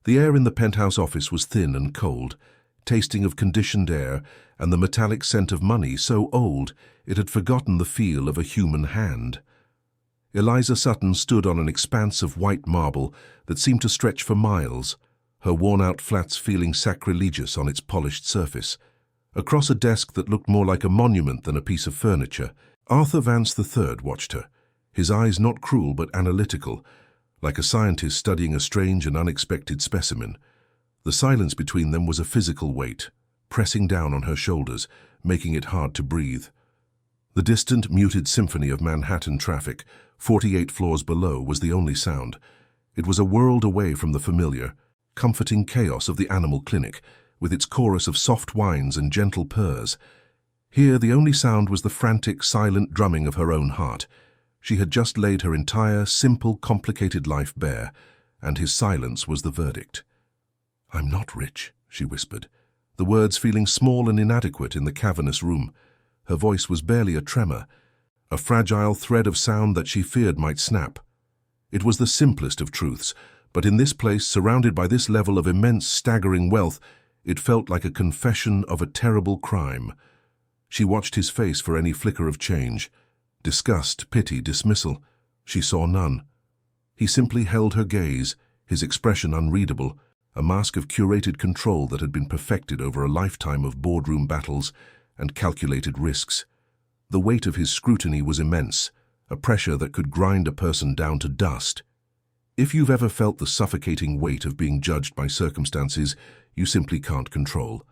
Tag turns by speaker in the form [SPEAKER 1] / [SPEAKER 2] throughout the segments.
[SPEAKER 1] The air in the penthouse office was thin and cold, tasting of conditioned air and the metallic scent of money so old it had forgotten the feel of a human hand. Eliza Sutton stood on an expanse of white marble that seemed to stretch for miles, her worn-out flats feeling sacrilegious on its polished surface. Across a desk that looked more like a monument than a piece of furniture, Arthur Vance III watched her, his eyes not cruel but analytical, like a scientist studying a strange and unexpected specimen. The silence between them was a physical weight, pressing down on her shoulders, making it hard to breathe. The distant, muted symphony of Manhattan traffic, 48 floors below, was the only sound. It was a world away from the familiar, comforting chaos of the animal clinic, with its chorus of soft whines and gentle purrs. Here the only sound was the frantic, silent drumming of her own heart. She had just laid her entire, simple, complicated life bare, and his silence was the verdict. "I'm not rich," she whispered, the words feeling small and inadequate in the cavernous room. Her voice was barely a tremor, a fragile thread of sound that she feared might snap. It was the simplest of truths, but in this place, surrounded by this level of immense, staggering wealth, it felt like a confession of a terrible crime. She watched his face for any flicker of change. Disgust, pity, dismissal. She saw none. He simply held her gaze, his expression unreadable, a mask of curated control that had been perfected over a lifetime of boardroom battles and calculated risks. The weight of his scrutiny was immense, a pressure that could grind a person down to dust. If you've ever felt the suffocating weight of being judged by circumstances you simply can't control,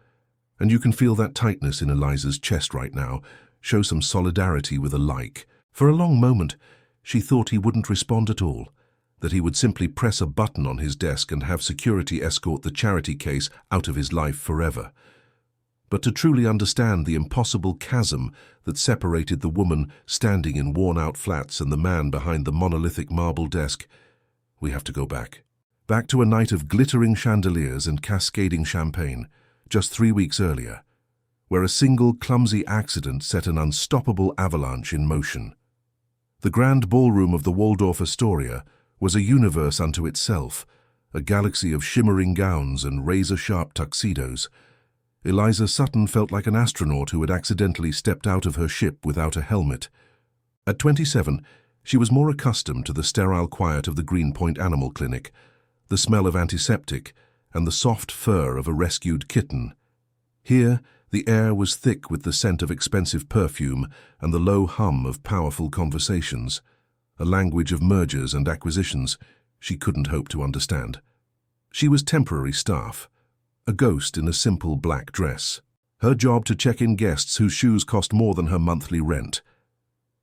[SPEAKER 1] and you can feel that tightness in Eliza's chest right now, show some solidarity with a like. For a long moment, she thought he wouldn't respond at all, that he would simply press a button on his desk and have security escort the charity case out of his life forever. But to truly understand the impossible chasm that separated the woman standing in worn-out flats and the man behind the monolithic marble desk, we have to go back. Back to a night of glittering chandeliers and cascading champagne, just 3 weeks earlier, where a single clumsy accident set an unstoppable avalanche in motion. The grand ballroom of the Waldorf Astoria was a universe unto itself, a galaxy of shimmering gowns and razor-sharp tuxedos. Eliza Sutton felt like an astronaut who had accidentally stepped out of her ship without a helmet. At 27, she was more accustomed to the sterile quiet of the Greenpoint Animal Clinic, the smell of antiseptic, and the soft fur of a rescued kitten. Here, the air was thick with the scent of expensive perfume and the low hum of powerful conversations, a language of mergers and acquisitions she couldn't hope to understand. She was temporary staff, a ghost in a simple black dress. Her job to check in guests whose shoes cost more than her monthly rent.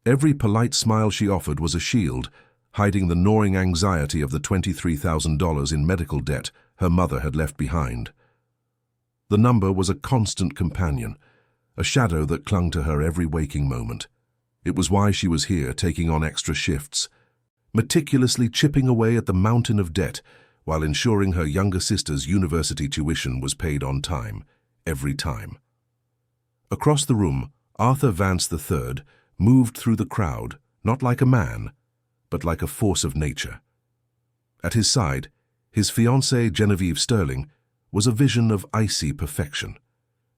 [SPEAKER 1] Every polite smile she offered was a shield, hiding the gnawing anxiety of the $23,000 in medical debt her mother had left behind. The number was a constant companion, a shadow that clung to her every waking moment. It was why she was here, taking on extra shifts, meticulously chipping away at the mountain of debt while ensuring her younger sister's university tuition was paid on time, every time. Across the room, Arthur Vance III moved through the crowd, not like a man, but like a force of nature. At his side, his fiancée Genevieve Sterling was a vision of icy perfection,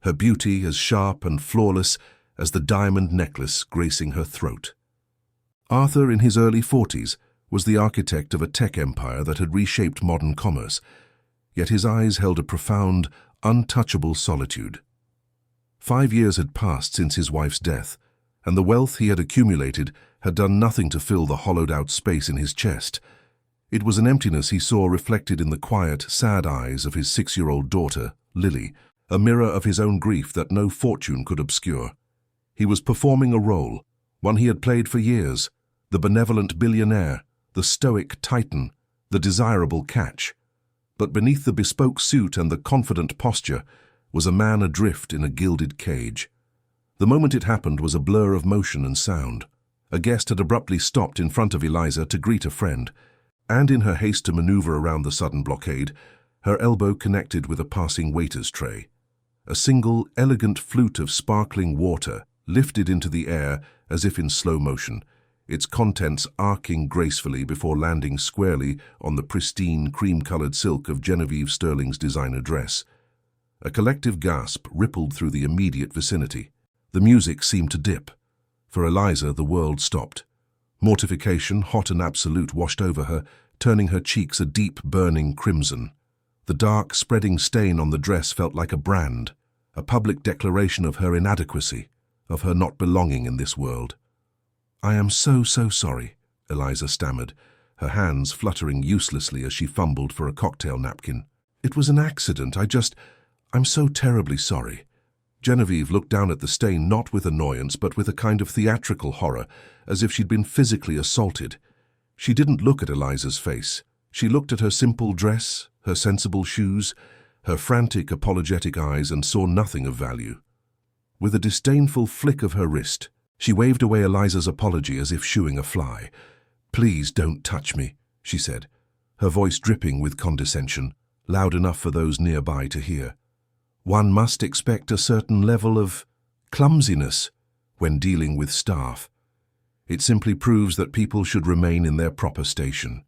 [SPEAKER 1] her beauty as sharp and flawless as the diamond necklace gracing her throat. Arthur, in his early 40s, was the architect of a tech empire that had reshaped modern commerce, yet his eyes held a profound, untouchable solitude. 5 years had passed since his wife's death, and the wealth he had accumulated had done nothing to fill the hollowed-out space in his chest. It was an emptiness he saw reflected in the quiet, sad eyes of his 6-year-old daughter, Lily, a mirror of his own grief that no fortune could obscure. He was performing a role, one he had played for years, the benevolent billionaire, the stoic titan, the desirable catch. But beneath the bespoke suit and the confident posture was a man adrift in a gilded cage. The moment it happened was a blur of motion and sound. A guest had abruptly stopped in front of Eliza to greet a friend, and in her haste to maneuver around the sudden blockade, her elbow connected with a passing waiter's tray. A single, elegant flute of sparkling water lifted into the air as if in slow motion, its contents arcing gracefully before landing squarely on the pristine cream-colored silk of Genevieve Sterling's designer dress. A collective gasp rippled through the immediate vicinity. The music seemed to dip. For Eliza, the world stopped. Mortification, hot and absolute, washed over her, turning her cheeks a deep, burning crimson. The dark, spreading stain on the dress felt like a brand, a public declaration of her inadequacy, of her not belonging in this world. "I am so sorry," Eliza stammered, her hands fluttering uselessly as she fumbled for a cocktail napkin. "It was an accident. I'm so terribly sorry." Genevieve looked down at the stain not with annoyance but with a kind of theatrical horror, as if she'd been physically assaulted. She didn't look at Eliza's face. She looked at her simple dress, her sensible shoes, her frantic, apologetic eyes, and saw nothing of value. With a disdainful flick of her wrist, she waved away Eliza's apology as if shooing a fly. "Please don't touch me," she said, her voice dripping with condescension, loud enough for those nearby to hear. "One must expect a certain level of clumsiness when dealing with staff. It simply proves that people should remain in their proper station."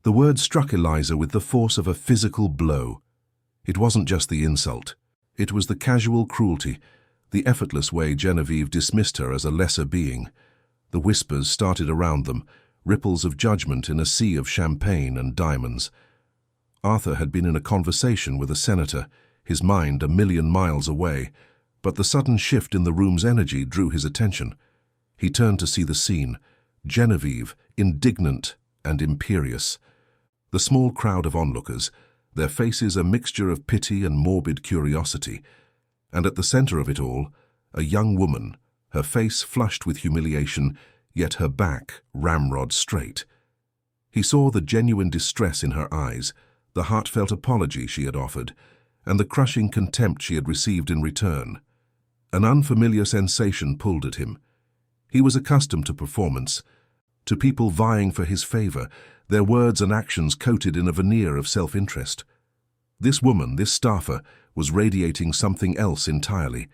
[SPEAKER 1] The word struck Eliza with the force of a physical blow. It wasn't just the insult. It was the casual cruelty, the effortless way Genevieve dismissed her as a lesser being. The whispers started around them, ripples of judgment in a sea of champagne and diamonds. Arthur had been in a conversation with a senator, his mind a million miles away, but the sudden shift in the room's energy drew his attention. He turned to see the scene, Genevieve, indignant and imperious. The small crowd of onlookers, their faces a mixture of pity and morbid curiosity, and at the center of it all, a young woman, her face flushed with humiliation, yet her back ramrod straight. He saw the genuine distress in her eyes, the heartfelt apology she had offered, and the crushing contempt she had received in return. An unfamiliar sensation pulled at him. He was accustomed to performance, to people vying for his favor, their words and actions coated in a veneer of self-interest. This woman, this staffer, was radiating something else entirely,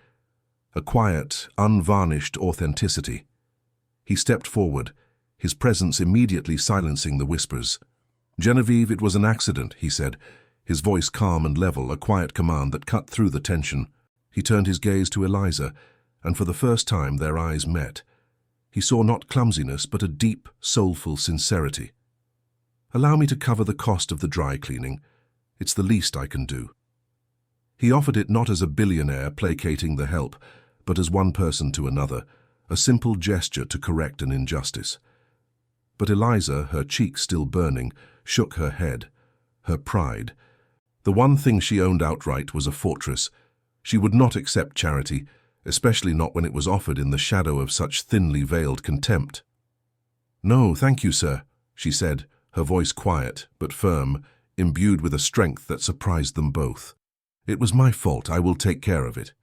[SPEAKER 1] a quiet, unvarnished authenticity. He stepped forward, his presence immediately silencing the whispers. "Genevieve, it was an accident," he said, his voice calm and level, a quiet command that cut through the tension. He turned his gaze to Eliza, and for the first time their eyes met. He saw not clumsiness, but a deep, soulful sincerity. "Allow me to cover the cost of the dry cleaning. It's the least I can do." He offered it not as a billionaire placating the help, but as one person to another, a simple gesture to correct an injustice. But Eliza, her cheeks still burning, shook her head. Her pride. The one thing she owned outright was a fortress. She would not accept charity, especially not when it was offered in the shadow of such thinly veiled contempt. "No, thank you, sir," she said, her voice quiet but firm, imbued with a strength that surprised them both. "It was my fault. I will take care of it."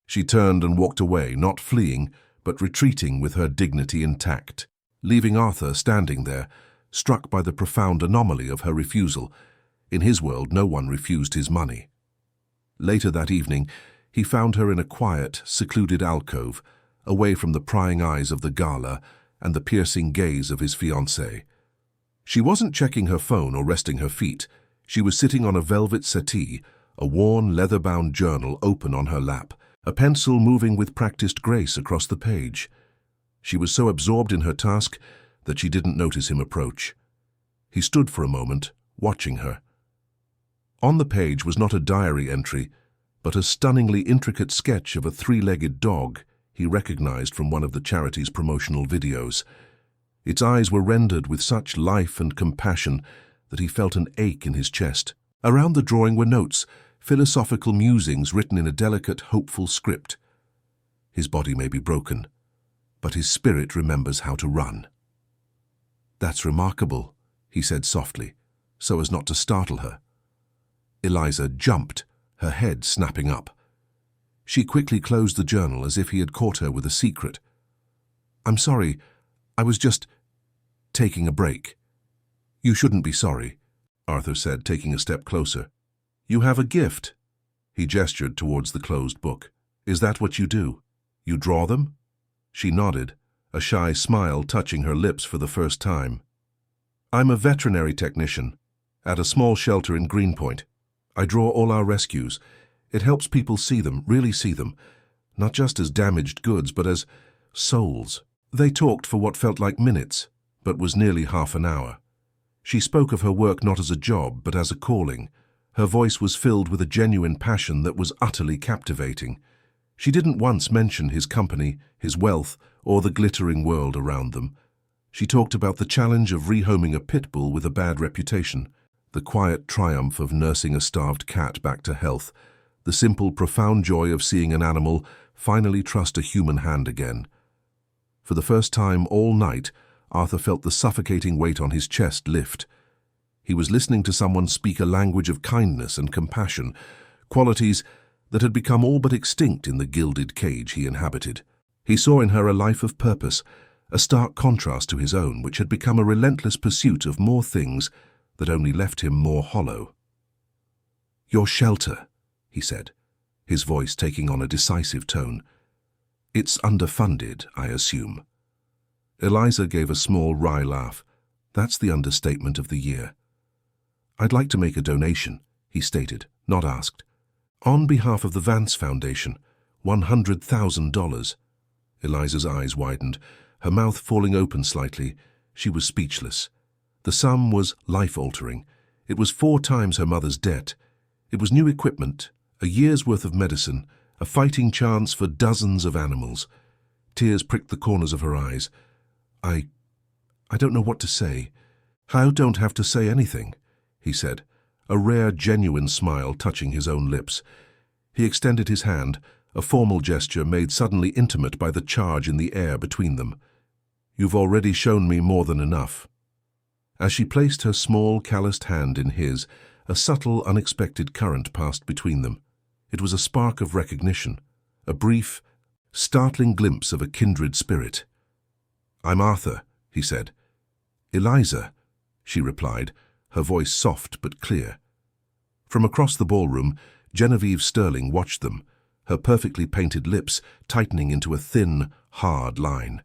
[SPEAKER 1] She turned and walked away, not fleeing, but retreating with her dignity intact, leaving Arthur standing there, struck by the profound anomaly of her refusal. In his world, no one refused his money. Later that evening, he found her in a quiet, secluded alcove, away from the prying eyes of the gala and the piercing gaze of his fiancée. She wasn't checking her phone or resting her feet. She was sitting on a velvet settee, a worn, leather-bound journal open on her lap, a pencil moving with practiced grace across the page. She was so absorbed in her task that she didn't notice him approach. He stood for a moment, watching her. On the page was not a diary entry, but a stunningly intricate sketch of a three-legged dog he recognized from one of the charity's promotional videos. Its eyes were rendered with such life and compassion that he felt an ache in his chest. Around the drawing were notes, philosophical musings written in a delicate, hopeful script. His body may be broken, but his spirit remembers how to run. "That's remarkable," he said softly, so as not to startle her. Eliza jumped, her head snapping up. She quickly closed the journal as if he had caught her with a secret. "I'm sorry, I was just taking a break." "You shouldn't be sorry," Arthur said, taking a step closer. "You have a gift." He gestured towards the closed book. "Is that what you do? You draw them?" She nodded, a shy smile touching her lips for the first time. "I'm a veterinary technician at a small shelter in Greenpoint. I draw all our rescues. It helps people see them, really see them, not just as damaged goods, but as souls." They talked for what felt like minutes, but was nearly half an hour. She spoke of her work not as a job, but as a calling. Her voice was filled with a genuine passion that was utterly captivating. She didn't once mention his company, his wealth, or the glittering world around them. She talked about the challenge of rehoming a pit bull with a bad reputation, the quiet triumph of nursing a starved cat back to health, the simple, profound joy of seeing an animal finally trust a human hand again. For the first time all night, Arthur felt the suffocating weight on his chest lift. He was listening to someone speak a language of kindness and compassion, qualities that had become all but extinct in the gilded cage he inhabited. He saw in her a life of purpose, a stark contrast to his own, which had become a relentless pursuit of more things that only left him more hollow. "Your shelter," he said, his voice taking on a decisive tone. "It's underfunded, I assume." Eliza gave a small, wry laugh. "That's the understatement of the year." "I'd like to make a donation," he stated, not asked. "On behalf of the Vance Foundation, $100,000. Eliza's eyes widened, her mouth falling open slightly. She was speechless. The sum was life-altering. It was 4 times her mother's debt. It was new equipment, a year's worth of medicine, a fighting chance for dozens of animals. Tears pricked the corners of her eyes. I don't know what to say." "I don't have to say anything," he said, a rare, genuine smile touching his own lips. He extended his hand, a formal gesture made suddenly intimate by the charge in the air between them. "You've already shown me more than enough." As she placed her small, calloused hand in his, a subtle, unexpected current passed between them. It was a spark of recognition, a brief, startling glimpse of a kindred spirit. "I'm Arthur," he said. "Eliza," she replied, her voice soft but clear. From across the ballroom, Genevieve Sterling watched them, her perfectly painted lips tightening into a thin, hard line.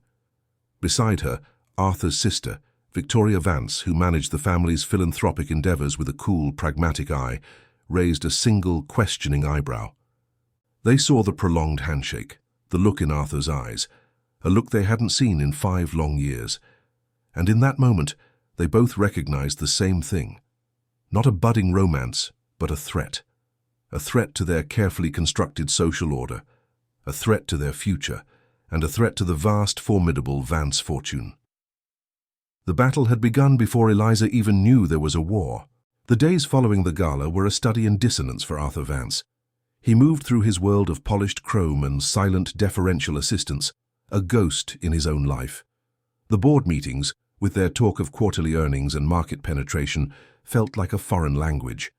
[SPEAKER 1] Beside her, Arthur's sister, Victoria Vance, who managed the family's philanthropic endeavors with a cool, pragmatic eye, raised a single, questioning eyebrow. They saw the prolonged handshake, the look in Arthur's eyes, a look they hadn't seen in 5 long years. And in that moment, they both recognized the same thing. Not a budding romance, but a threat. A threat to their carefully constructed social order, a threat to their future, and a threat to the vast, formidable Vance fortune. The battle had begun before Eliza even knew there was a war. The days following the gala were a study in dissonance for Arthur Vance. He moved through his world of polished chrome and silent, deferential assistants, a ghost in his own life. The board meetings, with their talk of quarterly earnings and market penetration, felt like a foreign language.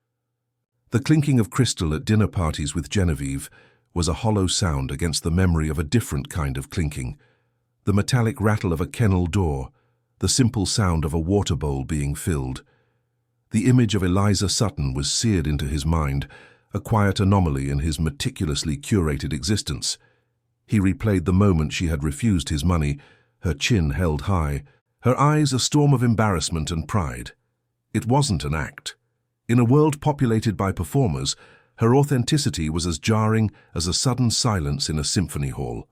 [SPEAKER 1] The clinking of crystal at dinner parties with Genevieve was a hollow sound against the memory of a different kind of clinking, the metallic rattle of a kennel door, the simple sound of a water bowl being filled. The image of Eliza Sutton was seared into his mind, a quiet anomaly in his meticulously curated existence. He replayed the moment she had refused his money, her chin held high, her eyes a storm of embarrassment and pride. It wasn't an act. In a world populated by performers, her authenticity was as jarring as a sudden silence in a symphony hall.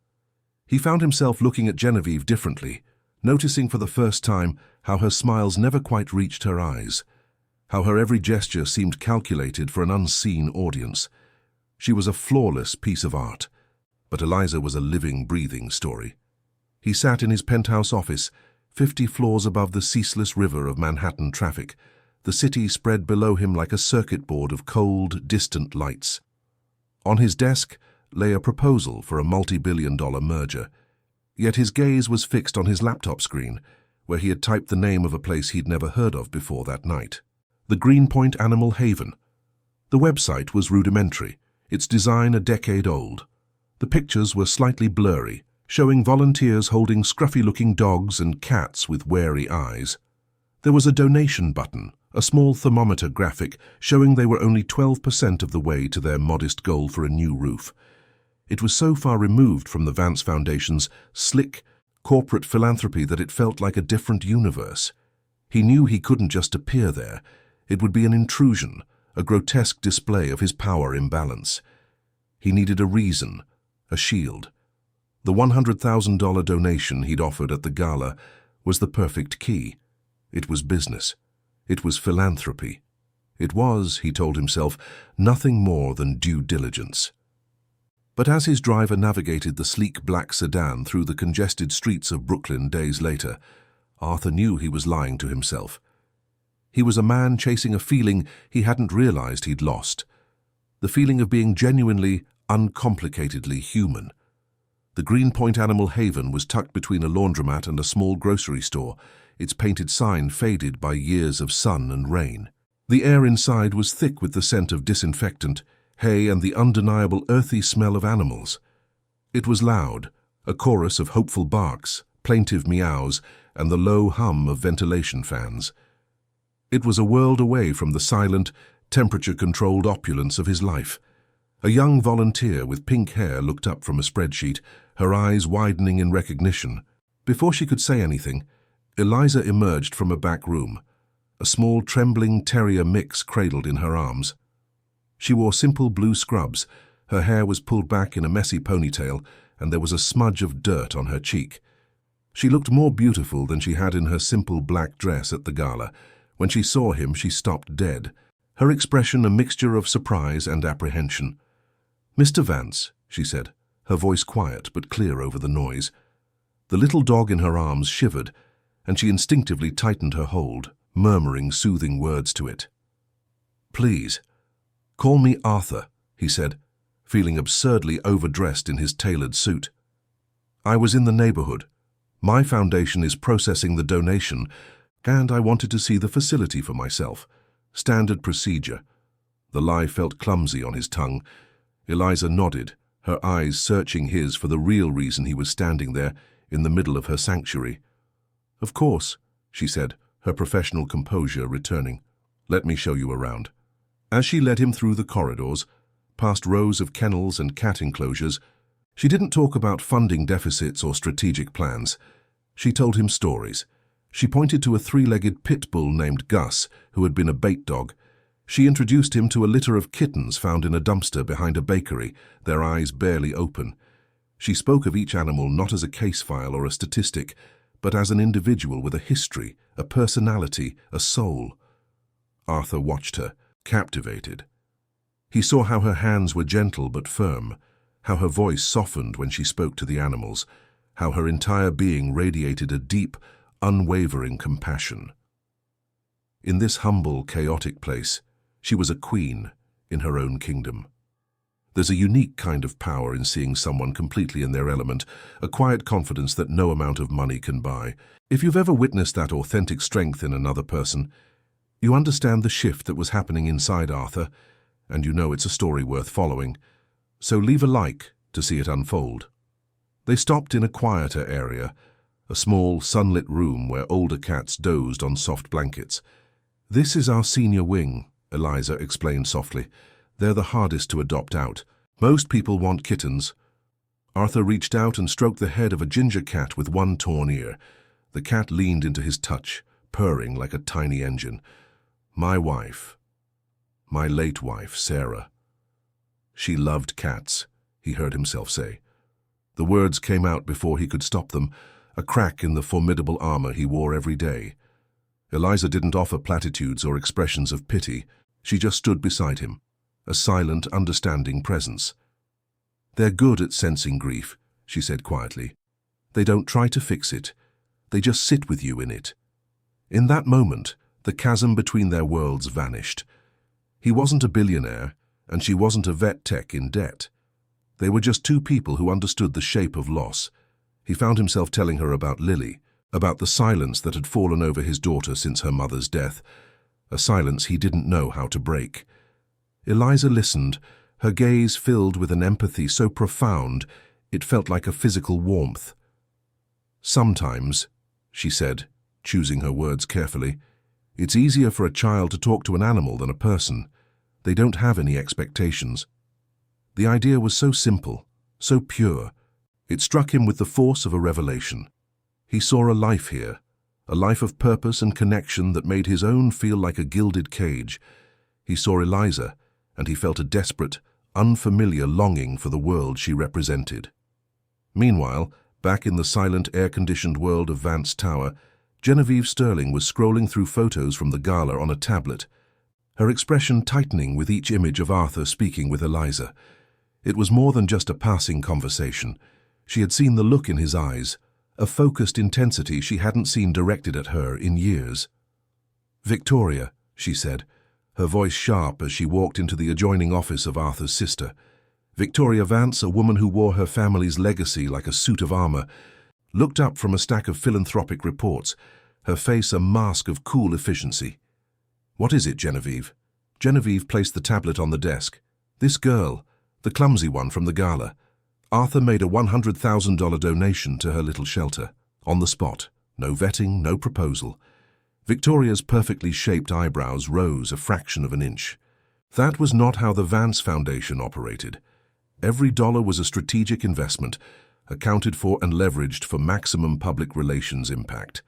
[SPEAKER 1] He found himself looking at Genevieve differently, noticing for the first time how her smiles never quite reached her eyes, how her every gesture seemed calculated for an unseen audience. She was a flawless piece of art, but Eliza was a living, breathing story. He sat in his penthouse office, 50 floors above the ceaseless river of Manhattan traffic, the city spread below him like a circuit board of cold, distant lights. On his desk lay a proposal for a multi-billion-dollar merger, yet his gaze was fixed on his laptop screen, where he had typed the name of a place he'd never heard of before that night. The Greenpoint Animal Haven. The website was rudimentary, its design a decade old. The pictures were slightly blurry, showing volunteers holding scruffy-looking dogs and cats with wary eyes. There was a donation button, a small thermometer graphic showing they were only 12% of the way to their modest goal for a new roof. It was so far removed from the Vance Foundation's slick, corporate philanthropy that it felt like a different universe. He knew he couldn't just appear there. It would be an intrusion, a grotesque display of his power imbalance. He needed a reason, a shield. The $100,000 donation he'd offered at the gala was the perfect key. It was business. It was philanthropy. It was, he told himself, nothing more than due diligence. But as his driver navigated the sleek black sedan through the congested streets of Brooklyn days later, Arthur knew he was lying to himself. He was a man chasing a feeling he hadn't realized he'd lost. The feeling of being genuinely, uncomplicatedly human. The Greenpoint Animal Haven was tucked between a laundromat and a small grocery store, its painted sign faded by years of sun and rain. The air inside was thick with the scent of disinfectant, hay, and the undeniable earthy smell of animals. It was loud, a chorus of hopeful barks, plaintive meows, and the low hum of ventilation fans. It was a world away from the silent, temperature-controlled opulence of his life. A young volunteer with pink hair looked up from a spreadsheet, her eyes widening in recognition. Before she could say anything, Eliza emerged from a back room, a small trembling terrier mix cradled in her arms. She wore simple blue scrubs, her hair was pulled back in a messy ponytail, and there was a smudge of dirt on her cheek. She looked more beautiful than she had in her simple black dress at the gala. When she saw him, she stopped dead, her expression a mixture of surprise and apprehension. "Mr. Vance," she said, her voice quiet but clear over the noise. The little dog in her arms shivered, and she instinctively tightened her hold, murmuring soothing words to it. "Please, call me Arthur," he said, feeling absurdly overdressed in his tailored suit. "I was in the neighborhood. My foundation is processing the donation, and I wanted to see the facility for myself. Standard procedure." The lie felt clumsy on his tongue. Eliza nodded, her eyes searching his for the real reason he was standing there in the middle of her sanctuary. "Of course," she said, her professional composure returning. "Let me show you around." As she led him through the corridors, past rows of kennels and cat enclosures, she didn't talk about funding deficits or strategic plans. She told him stories. She pointed to a three-legged pit bull named Gus, who had been a bait dog. She introduced him to a litter of kittens found in a dumpster behind a bakery, their eyes barely open. She spoke of each animal not as a case file or a statistic, but as an individual with a history, a personality, a soul. Arthur watched her, captivated. He saw how her hands were gentle but firm, how her voice softened when she spoke to the animals, how her entire being radiated a deep, unwavering compassion. In this humble, chaotic place, she was a queen in her own kingdom. There's a unique kind of power in seeing someone completely in their element, a quiet confidence that no amount of money can buy. If you've ever witnessed that authentic strength in another person, you understand the shift that was happening inside Arthur, and you know it's a story worth following. So leave a like to see it unfold. They stopped in a quieter area, a small, sunlit room where older cats dozed on soft blankets. "This is our senior wing," Eliza explained softly. "They're the hardest to adopt out. Most people want kittens." Arthur reached out and stroked the head of a ginger cat with one torn ear. The cat leaned into his touch, purring like a tiny engine. "My wife. My late wife, Sarah. She loved cats," he heard himself say. The words came out before he could stop them, a crack in the formidable armor he wore every day. Eliza didn't offer platitudes or expressions of pity. She just stood beside him, a silent, understanding presence. "They're good at sensing grief," she said quietly. "They don't try to fix it. They just sit with you in it." In that moment, the chasm between their worlds vanished. He wasn't a billionaire, and she wasn't a vet tech in debt. They were just two people who understood the shape of loss. He found himself telling her about Lily, about the silence that had fallen over his daughter since her mother's death, a silence he didn't know how to break. Eliza listened, her gaze filled with an empathy so profound it felt like a physical warmth. "Sometimes," she said, choosing her words carefully, "it's easier for a child to talk to an animal than a person. They don't have any expectations." The idea was so simple, so pure. It struck him with the force of a revelation. He saw a life here, a life of purpose and connection that made his own feel like a gilded cage. He saw Eliza, and he felt a desperate, unfamiliar longing for the world she represented. Meanwhile, back in the silent, air-conditioned world of Vance Tower, Genevieve Sterling was scrolling through photos from the gala on a tablet, her expression tightening with each image of Arthur speaking with Eliza. It was more than just a passing conversation. She had seen the look in his eyes, a focused intensity she hadn't seen directed at her in years. "Victoria," she said, her voice sharp as she walked into the adjoining office of Arthur's sister. Victoria Vance, a woman who wore her family's legacy like a suit of armor, looked up from a stack of philanthropic reports, her face a mask of cool efficiency. "What is it, Genevieve?" Genevieve placed the tablet on the desk. "This girl, the clumsy one from the gala. Arthur made a $100,000 donation to her little shelter. On the spot. No vetting, no proposal." Victoria's perfectly shaped eyebrows rose a fraction of an inch. That was not how the Vance Foundation operated. Every dollar was a strategic investment, accounted for and leveraged for maximum public relations impact.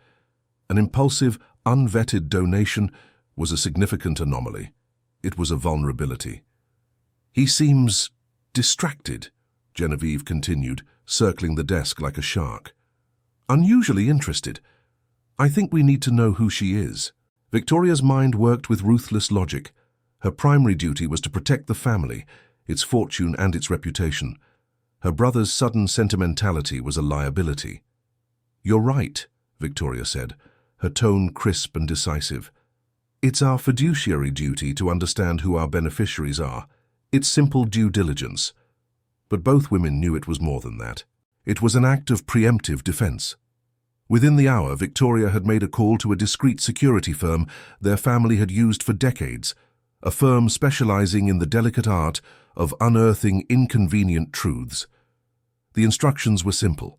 [SPEAKER 1] An impulsive, unvetted donation was a significant anomaly. It was a vulnerability. "He seems distracted," Genevieve continued, circling the desk like a shark. "Unusually interested. I think we need to know who she is." Victoria's mind worked with ruthless logic. Her primary duty was to protect the family, its fortune and its reputation. Her brother's sudden sentimentality was a liability. "You're right," Victoria said, her tone crisp and decisive. "It's our fiduciary duty to understand who our beneficiaries are. It's simple due diligence." But both women knew it was more than that. It was an act of preemptive defense. Within the hour, Victoria had made a call to a discreet security firm their family had used for decades, a firm specializing in the delicate art of unearthing inconvenient truths. The instructions were simple.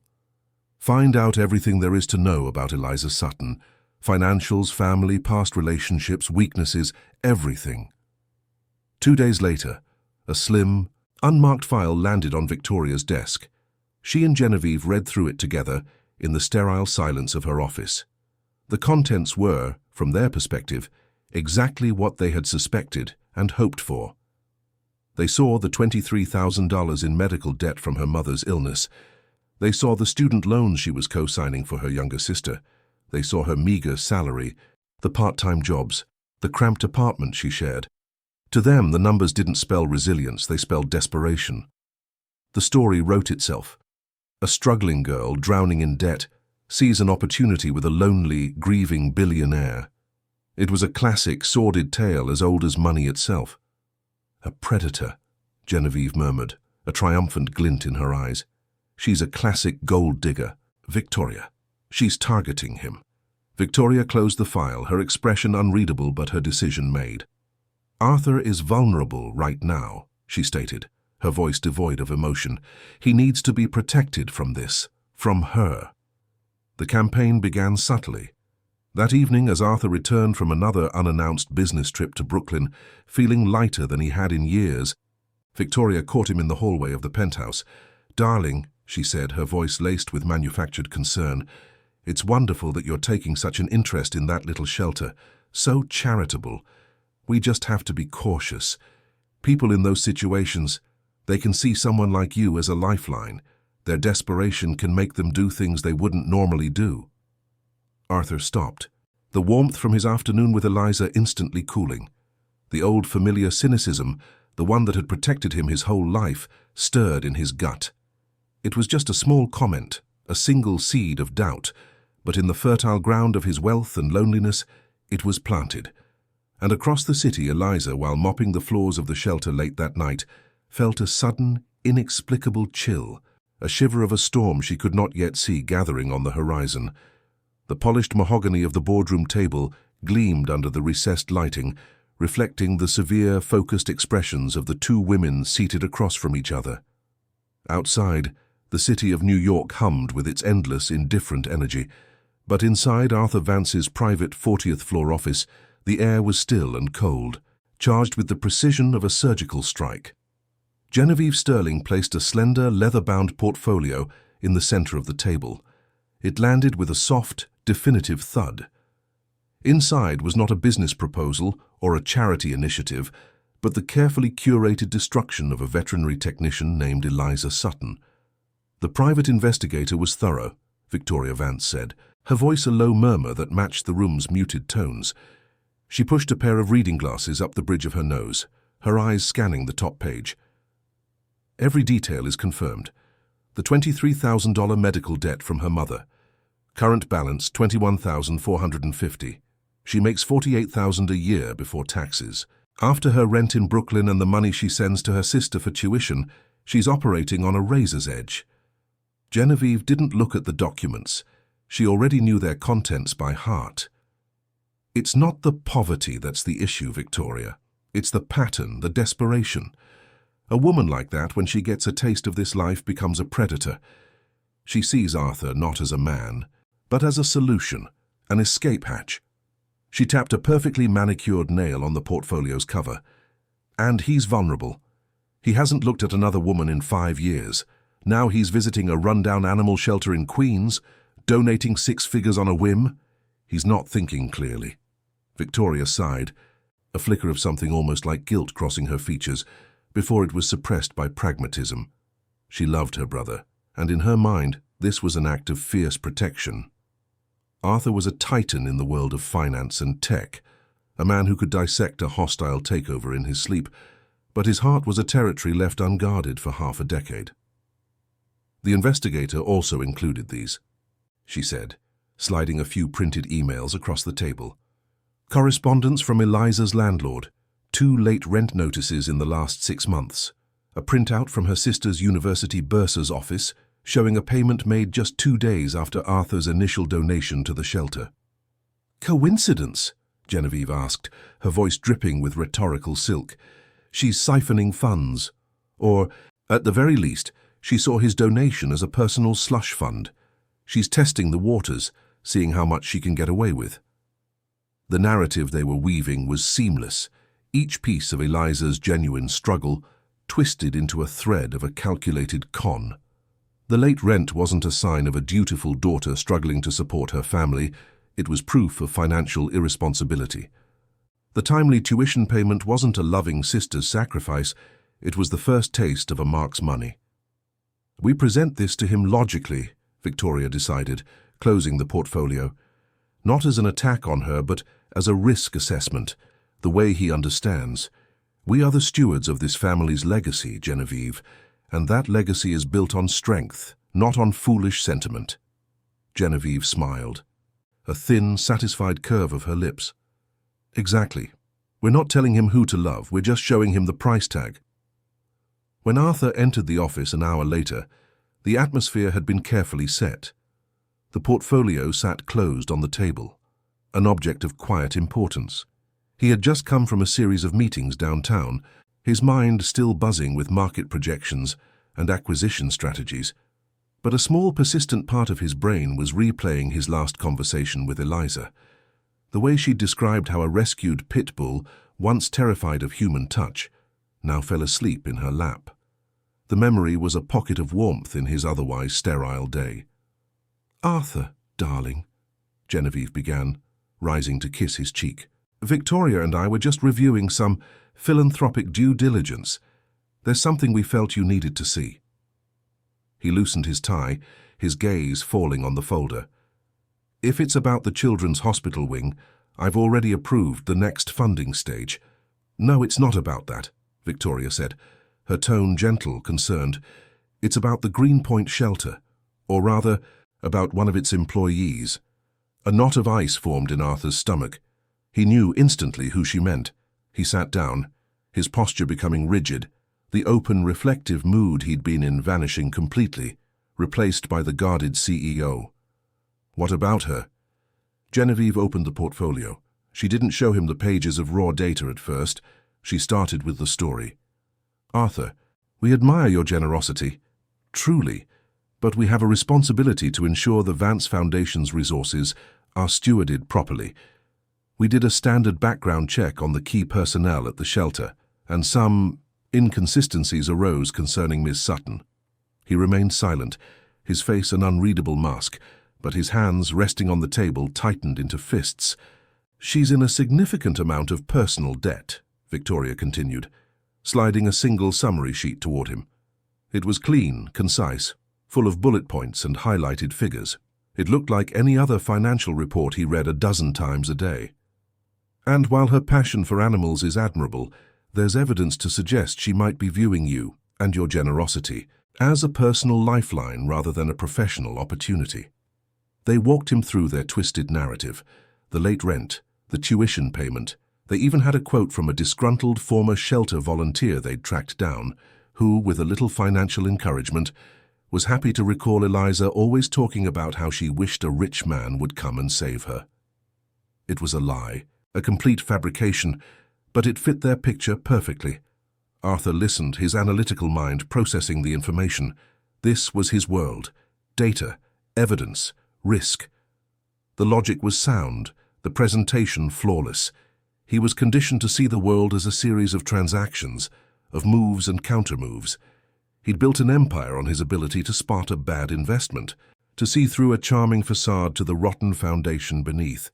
[SPEAKER 1] Find out everything there is to know about Eliza Sutton, financials, family, past relationships, weaknesses, everything. 2 days later, a slim, unmarked file landed on Victoria's desk. She and Genevieve read through it together in the sterile silence of her office. The contents were, from their perspective, exactly what they had suspected and hoped for. They saw the $23,000 in medical debt from her mother's illness. They saw the student loans she was co-signing for her younger sister. They saw her meager salary, the part-time jobs, the cramped apartment she shared. To them, the numbers didn't spell resilience, they spelled desperation. The story wrote itself. A struggling girl, drowning in debt, sees an opportunity with a lonely, grieving billionaire. It was a classic, sordid tale as old as money itself. "A predator," Genevieve murmured, a triumphant glint in her eyes. "She's a classic gold digger. Victoria. She's targeting him." Victoria closed the file, her expression unreadable but her decision made. "Arthur is vulnerable right now," she stated, her voice devoid of emotion. "He needs to be protected from this, from her." The campaign began subtly. That evening, as Arthur returned from another unannounced business trip to Brooklyn, feeling lighter than he had in years, Victoria caught him in the hallway of the penthouse. "Darling," she said, her voice laced with manufactured concern, "it's wonderful that you're taking such an interest in that little shelter. So charitable. We just have to be cautious. People in those situations, they can see someone like you as a lifeline. Their desperation can make them do things they wouldn't normally do." Arthur stopped, the warmth from his afternoon with Eliza instantly cooling. The old familiar cynicism, the one that had protected him his whole life, stirred in his gut. It was just a small comment, a single seed of doubt, but in the fertile ground of his wealth and loneliness, it was planted. And across the city, Eliza, while mopping the floors of the shelter late that night, felt a sudden, inexplicable chill, a shiver of a storm she could not yet see gathering on the horizon. The polished mahogany of the boardroom table gleamed under the recessed lighting, reflecting the severe, focused expressions of the two women seated across from each other. Outside, the city of New York hummed with its endless, indifferent energy, but inside Arthur Vance's private 40th floor office, the air was still and cold, charged with the precision of a surgical strike. Genevieve Sterling placed a slender, leather-bound portfolio in the center of the table. It landed with a soft, definitive thud. Inside was not a business proposal or a charity initiative, but the carefully curated destruction of a veterinary technician named Eliza Sutton. The private investigator was thorough, Victoria Vance said, her voice a low murmur that matched the room's muted tones. She pushed a pair of reading glasses up the bridge of her nose, her eyes scanning the top page. Every detail is confirmed. The $23,000 medical debt from her mother. Current balance $21,450. She makes $48,000 a year before taxes. After her rent in Brooklyn and the money she sends to her sister for tuition, she's operating on a razor's edge. Genevieve didn't look at the documents. She already knew their contents by heart. It's not the poverty that's the issue, Victoria. It's the pattern, the desperation. A woman like that, when she gets a taste of this life, becomes a predator. She sees Arthur not as a man, but as a solution, an escape hatch. She tapped a perfectly manicured nail on the portfolio's cover. And he's vulnerable. He hasn't looked at another woman in 5 years. Now he's visiting a rundown animal shelter in Queens, donating 6 figures on a whim. He's not thinking clearly. Victoria sighed, a flicker of something almost like guilt crossing her features, before it was suppressed by pragmatism. She loved her brother, and in her mind, this was an act of fierce protection. Arthur was a titan in the world of finance and tech, a man who could dissect a hostile takeover in his sleep, but his heart was a territory left unguarded for half a decade. The investigator also included these, she said, sliding a few printed emails across the table. Correspondence from Eliza's landlord, 2 late rent notices in the last 6 months, a printout from her sister's university bursar's office showing a payment made just 2 days after Arthur's initial donation to the shelter. Coincidence? Genevieve asked, her voice dripping with rhetorical silk. She's siphoning funds. Or, at the very least, she saw his donation as a personal slush fund. She's testing the waters, seeing how much she can get away with. The narrative they were weaving was seamless, each piece of Eliza's genuine struggle twisted into a thread of a calculated con. The late rent wasn't a sign of a dutiful daughter struggling to support her family, it was proof of financial irresponsibility. The timely tuition payment wasn't a loving sister's sacrifice, it was the first taste of a mark's money. We present this to him logically, Victoria decided, closing the portfolio. Not as an attack on her, but as a risk assessment, the way he understands. We are the stewards of this family's legacy, Genevieve, and that legacy is built on strength, not on foolish sentiment. Genevieve smiled, a thin, satisfied curve of her lips. Exactly. We're not telling him who to love, we're just showing him the price tag. When Arthur entered the office an hour later, the atmosphere had been carefully set. The portfolio sat closed on the table, an object of quiet importance. He had just come from a series of meetings downtown, his mind still buzzing with market projections and acquisition strategies, but a small persistent part of his brain was replaying his last conversation with Eliza. The way she described how a rescued pit bull, once terrified of human touch, now fell asleep in her lap. The memory was a pocket of warmth in his otherwise sterile day. "Arthur, darling," Genevieve began, rising to kiss his cheek. "Victoria and I were just reviewing some philanthropic due diligence. There's something we felt you needed to see." He loosened his tie, his gaze falling on the folder. "If it's about the children's hospital wing, I've already approved the next funding stage." "No, it's not about that," Victoria said, her tone gentle, concerned. "It's about the Greenpoint shelter, or rather, about one of its employees." A knot of ice formed in Arthur's stomach. He knew instantly who she meant. He sat down, his posture becoming rigid, the open, reflective mood he'd been in vanishing completely, replaced by the guarded CEO. "What about her?" Genevieve opened the portfolio. She didn't show him the pages of raw data at first. She started with the story. "Arthur, we admire your generosity, truly, but we have a responsibility to ensure the Vance Foundation's resources are stewarded properly. We did a standard background check on the key personnel at the shelter, and some inconsistencies arose concerning Ms. Sutton." He remained silent, his face an unreadable mask, but his hands resting on the table tightened into fists. "She's in a significant amount of personal debt," Victoria continued, sliding a single summary sheet toward him. It was clean, concise, full of bullet points and highlighted figures. It looked like any other financial report he read a dozen times a day. "And while her passion for animals is admirable, there's evidence to suggest she might be viewing you and your generosity as a personal lifeline rather than a professional opportunity." They walked him through their twisted narrative, the late rent, the tuition payment. They even had a quote from a disgruntled former shelter volunteer they'd tracked down, who, with a little financial encouragement, was happy to recall Eliza always talking about how she wished a rich man would come and save her. It was a lie, a complete fabrication, but it fit their picture perfectly. Arthur listened, his analytical mind processing the information. This was his world. Data, evidence, risk. The logic was sound, the presentation flawless. He was conditioned to see the world as a series of transactions, of moves and countermoves. He'd built an empire on his ability to spot a bad investment, to see through a charming facade to the rotten foundation beneath.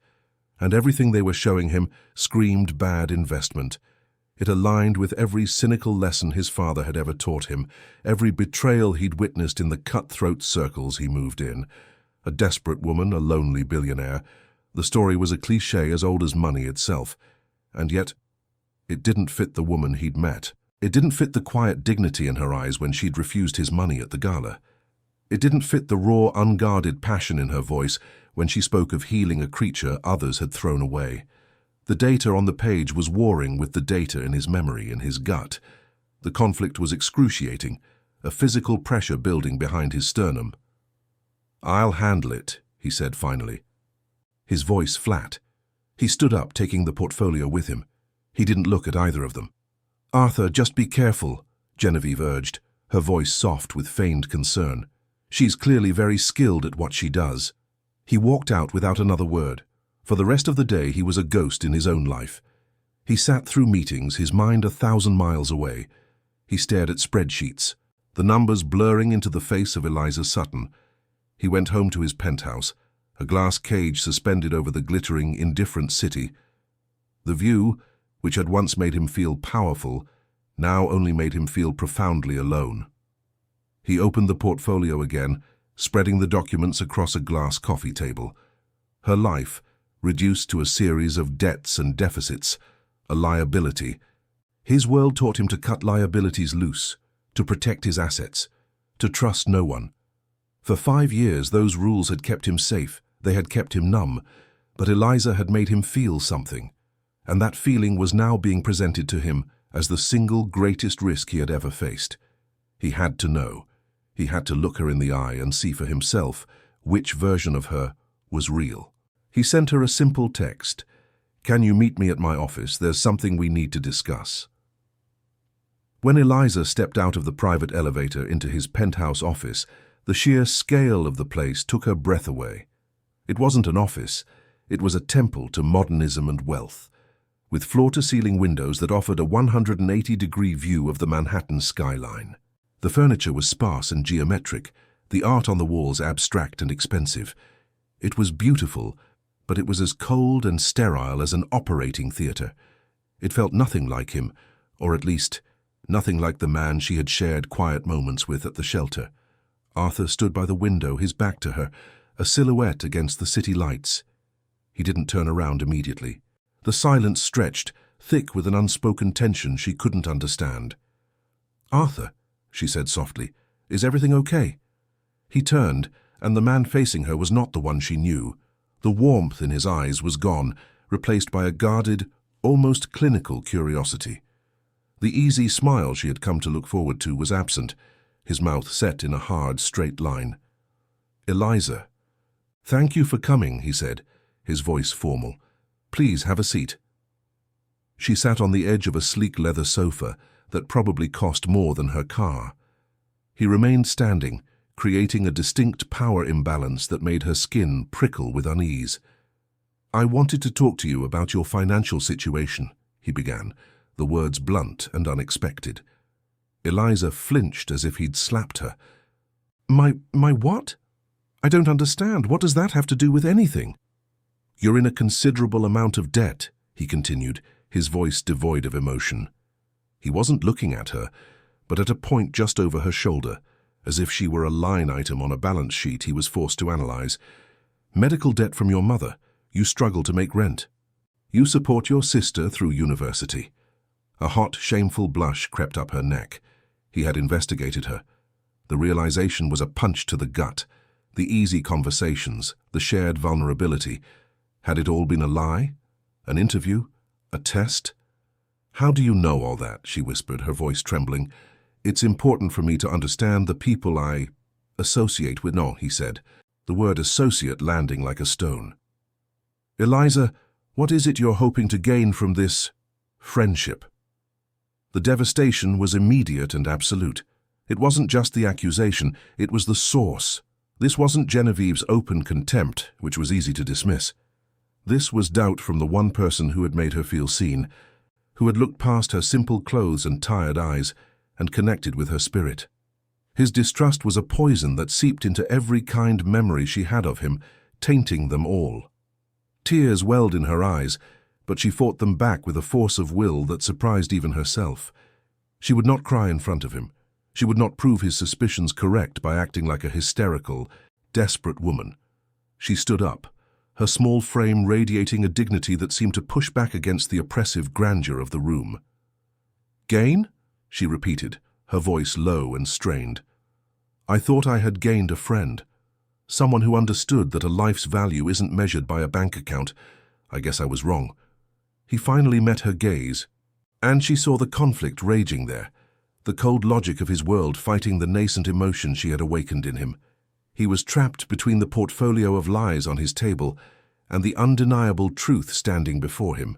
[SPEAKER 1] And everything they were showing him screamed bad investment. It aligned with every cynical lesson his father had ever taught him, every betrayal he'd witnessed in the cutthroat circles he moved in. A desperate woman, a lonely billionaire. The story was a cliché as old as money itself. And yet, it didn't fit the woman he'd met. It didn't fit the quiet dignity in her eyes when she'd refused his money at the gala. It didn't fit the raw, unguarded passion in her voice when she spoke of healing a creature others had thrown away. The data on the page was warring with the data in his memory, in his gut. The conflict was excruciating, a physical pressure building behind his sternum. "I'll handle it," he said finally. His voice flat. He stood up, taking the portfolio with him. He didn't look at either of them. "Arthur, just be careful," Genevieve urged, her voice soft with feigned concern. "She's clearly very skilled at what she does." He walked out without another word. For the rest of the day, he was a ghost in his own life. He sat through meetings, his mind 1,000 miles away. He stared at spreadsheets, the numbers blurring into the face of Eliza Sutton. He went home to his penthouse, a glass cage suspended over the glittering, indifferent city. The view, which had once made him feel powerful, now only made him feel profoundly alone. He opened the portfolio again, spreading the documents across a glass coffee table. Her life, reduced to a series of debts and deficits, a liability. His world taught him to cut liabilities loose, to protect his assets, to trust no one. For 5 years, those rules had kept him safe, they had kept him numb, but Eliza had made him feel something, and that feeling was now being presented to him as the single greatest risk he had ever faced. He had to know. He had to look her in the eye and see for himself which version of her was real. He sent her a simple text. "Can you meet me at my office? There's something we need to discuss." When Eliza stepped out of the private elevator into his penthouse office, the sheer scale of the place took her breath away. It wasn't an office. It was a temple to modernism and wealth, with floor-to-ceiling windows that offered a 180-degree view of the Manhattan skyline. The furniture was sparse and geometric, the art on the walls abstract and expensive. It was beautiful, but it was as cold and sterile as an operating theater. It felt nothing like him, or at least nothing like the man she had shared quiet moments with at the shelter. Arthur stood by the window, his back to her, a silhouette against the city lights. He didn't turn around immediately. The silence stretched, thick with an unspoken tension she couldn't understand. "Arthur," she said softly, "is everything okay?" He turned, and the man facing her was not the one she knew. The warmth in his eyes was gone, replaced by a guarded, almost clinical curiosity. The easy smile she had come to look forward to was absent, his mouth set in a hard, straight line. "Eliza." "Thank you for coming," he said, his voice formal. "Please have a seat." She sat on the edge of a sleek leather sofa that probably cost more than her car. He remained standing, creating a distinct power imbalance that made her skin prickle with unease. "I wanted to talk to you about your financial situation," he began, the words blunt and unexpected. Eliza flinched as if he'd slapped her. My what?" I don't understand. What does that have to do with anything? You're in a considerable amount of debt, he continued, his voice devoid of emotion. He wasn't looking at her, but at a point just over her shoulder, as if she were a line item on a balance sheet he was forced to analyze. Medical debt from your mother. You struggle to make rent. You support your sister through university. A hot, shameful blush crept up her neck. He had investigated her. The realization was a punch to the gut. The easy conversations, the shared vulnerability. Had it all been a lie? An interview? A test? How do you know all that? She whispered, her voice trembling. It's important for me to understand the people I associate with. No, he said, the word associate landing like a stone. Eliza, what is it you're hoping to gain from this friendship? The devastation was immediate and absolute. It wasn't just the accusation, it was the source. This wasn't Genevieve's open contempt, which was easy to dismiss. This was doubt from the one person who had made her feel seen, who had looked past her simple clothes and tired eyes and connected with her spirit. His distrust was a poison that seeped into every kind memory she had of him, tainting them all. Tears welled in her eyes, but she fought them back with a force of will that surprised even herself. She would not cry in front of him. She would not prove his suspicions correct by acting like a hysterical, desperate woman. She stood up, her small frame radiating a dignity that seemed to push back against the oppressive grandeur of the room. Gain? She repeated, her voice low and strained. I thought I had gained a friend. Someone who understood that a life's value isn't measured by a bank account. I guess I was wrong. He finally met her gaze, and she saw the conflict raging there, the cold logic of his world fighting the nascent emotion she had awakened in him. He was trapped between the portfolio of lies on his table and the undeniable truth standing before him.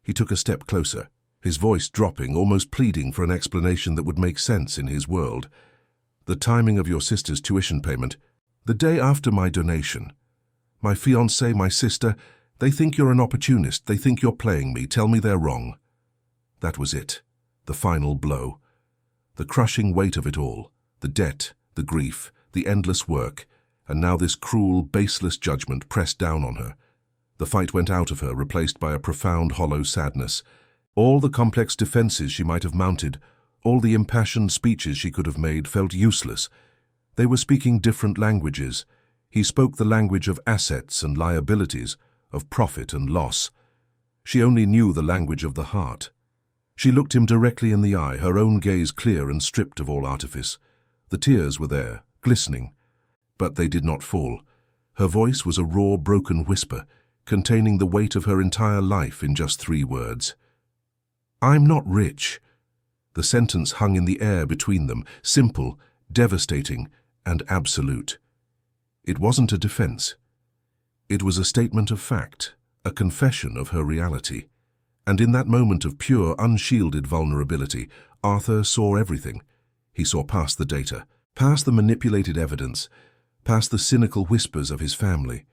[SPEAKER 1] He took a step closer, his voice dropping, almost pleading for an explanation that would make sense in his world. The timing of your sister's tuition payment, the day after my donation. My fiancée, my sister, they think you're an opportunist, they think you're playing me, tell me they're wrong. That was it, the final blow. The crushing weight of it all, the debt, the grief, the endless work, and now this cruel, baseless judgment pressed down on her. The fight went out of her, replaced by a profound, hollow sadness. All the complex defenses she might have mounted, all the impassioned speeches she could have made, felt useless. They were speaking different languages. He spoke the language of assets and liabilities, of profit and loss. She only knew the language of the heart. She looked him directly in the eye, her own gaze clear and stripped of all artifice. The tears were there, glistening, but they did not fall. Her voice was a raw, broken whisper, containing the weight of her entire life in just 3 words. I'm not rich. The sentence hung in the air between them, simple, devastating, and absolute. It wasn't a defense. It was a statement of fact, a confession of her reality. And in that moment of pure, unshielded vulnerability, Arthur saw everything. He saw past the data, past the manipulated evidence, past the cynical whispers of his family.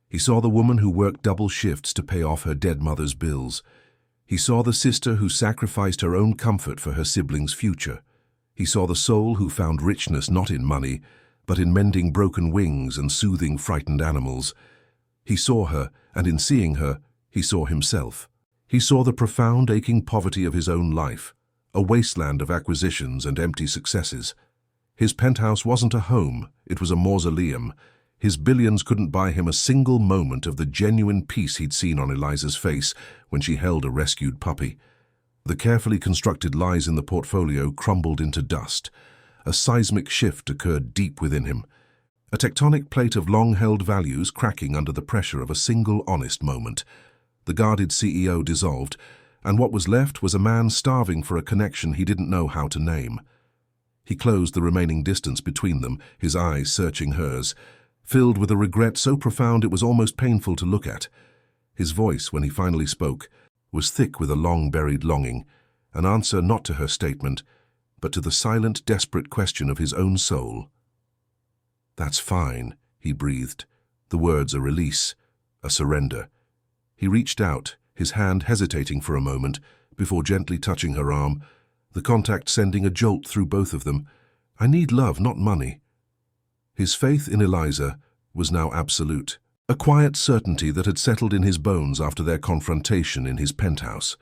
[SPEAKER 1] He saw the woman who worked double shifts to pay off her dead mother's bills. He saw the sister who sacrificed her own comfort for her siblings' future. He saw the soul who found richness not in money, but in mending broken wings and soothing frightened animals. He saw her, and in seeing her, he saw himself. He saw the profound, aching poverty of his own life, a wasteland of acquisitions and empty successes. His penthouse wasn't a home, it was a mausoleum. His billions couldn't buy him a single moment of the genuine peace he'd seen on Eliza's face when she held a rescued puppy. The carefully constructed lies in the portfolio crumbled into dust. A seismic shift occurred deep within him. A tectonic plate of long-held values cracking under the pressure of a single honest moment. The guarded CEO dissolved, and what was left was a man starving for a connection he didn't know how to name. He closed the remaining distance between them, his eyes searching hers, filled with a regret so profound it was almost painful to look at. His voice, when he finally spoke, was thick with a long-buried longing, an answer not to her statement, but to the silent, desperate question of his own soul. That's fine, he breathed, the words a release, a surrender. He reached out, his hand hesitating for a moment, before gently touching her arm, the contact sending a jolt through both of them. I need love, not money. His faith in Eliza, was now absolute. A quiet certainty that had settled in his bones after their confrontation in his penthouse.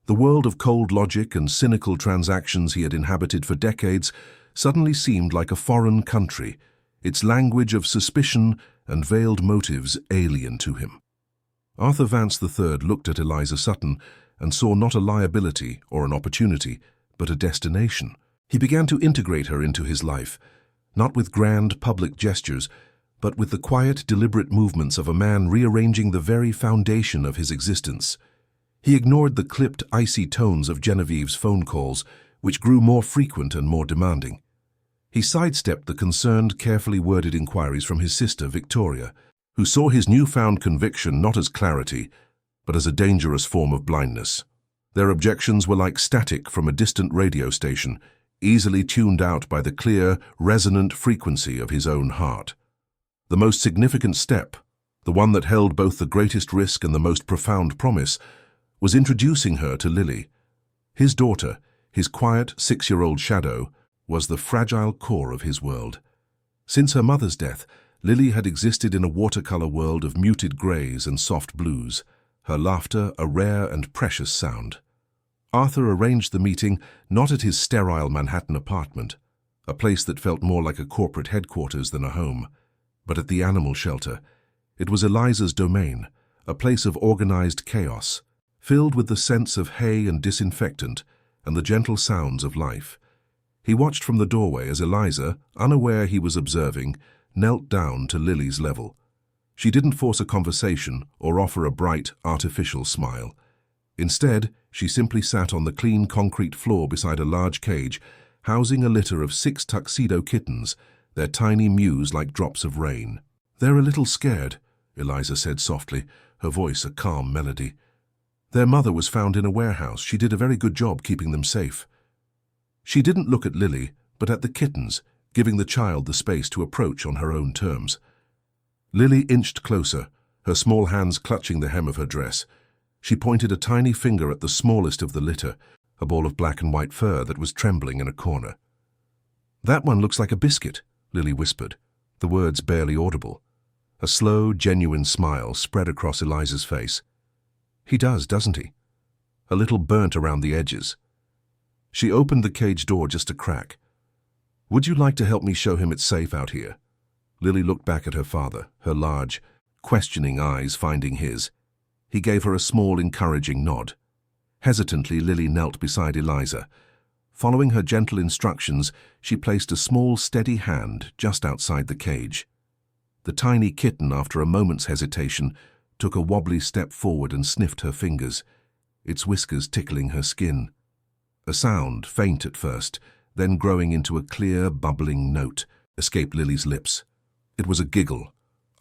[SPEAKER 1] The world of cold logic and cynical transactions he had inhabited for decades suddenly seemed like a foreign country, its language of suspicion and veiled motives alien to him. Arthur Vance III looked at Eliza Sutton and saw not a liability or an opportunity, but a destination. He began to integrate her into his life, not with grand public gestures, but with the quiet, deliberate movements of a man rearranging the very foundation of his existence. He ignored the clipped, icy tones of Genevieve's phone calls, which grew more frequent and more demanding. He sidestepped the concerned, carefully worded inquiries from his sister, Victoria, who saw his newfound conviction not as clarity, but as a dangerous form of blindness. Their objections were like static from a distant radio station, easily tuned out by the clear, resonant frequency of his own heart. The most significant step, the one that held both the greatest risk and the most profound promise, was introducing her to Lily. His daughter, his quiet 6-year-old shadow, was the fragile core of his world. Since her mother's death, Lily had existed in a watercolor world of muted grays and soft blues, her laughter a rare and precious sound. Arthur arranged the meeting not at his sterile Manhattan apartment, a place that felt more like a corporate headquarters than a home, but at the animal shelter. It was Eliza's domain, a place of organized chaos, filled with the scents of hay and disinfectant and the gentle sounds of life. He watched from the doorway as Eliza, unaware he was observing, knelt down to Lily's level. She didn't force a conversation or offer a bright, artificial smile. Instead, she simply sat on the clean concrete floor beside a large cage, housing a litter of 6 tuxedo kittens, their tiny mews like drops of rain. "They're a little scared," Eliza said softly, her voice a calm melody. "Their mother was found in a warehouse. She did a very good job keeping them safe." She didn't look at Lily, but at the kittens, giving the child the space to approach on her own terms. Lily inched closer, her small hands clutching the hem of her dress. She pointed a tiny finger at the smallest of the litter, a ball of black and white fur that was trembling in a corner. "That one looks like a biscuit," Lily whispered, the words barely audible. A slow, genuine smile spread across Eliza's face. "He does, doesn't he? A little burnt around the edges." She opened the cage door just a crack. "Would you like to help me show him it's safe out here?" Lily looked back at her father, her large, questioning eyes finding his. He gave her a small, encouraging nod. Hesitantly, Lily knelt beside Eliza. Following her gentle instructions, she placed a small, steady hand just outside the cage. The tiny kitten, after a moment's hesitation, took a wobbly step forward and sniffed her fingers, its whiskers tickling her skin. A sound, faint at first, then growing into a clear, bubbling note, escaped Lily's lips. It was a giggle.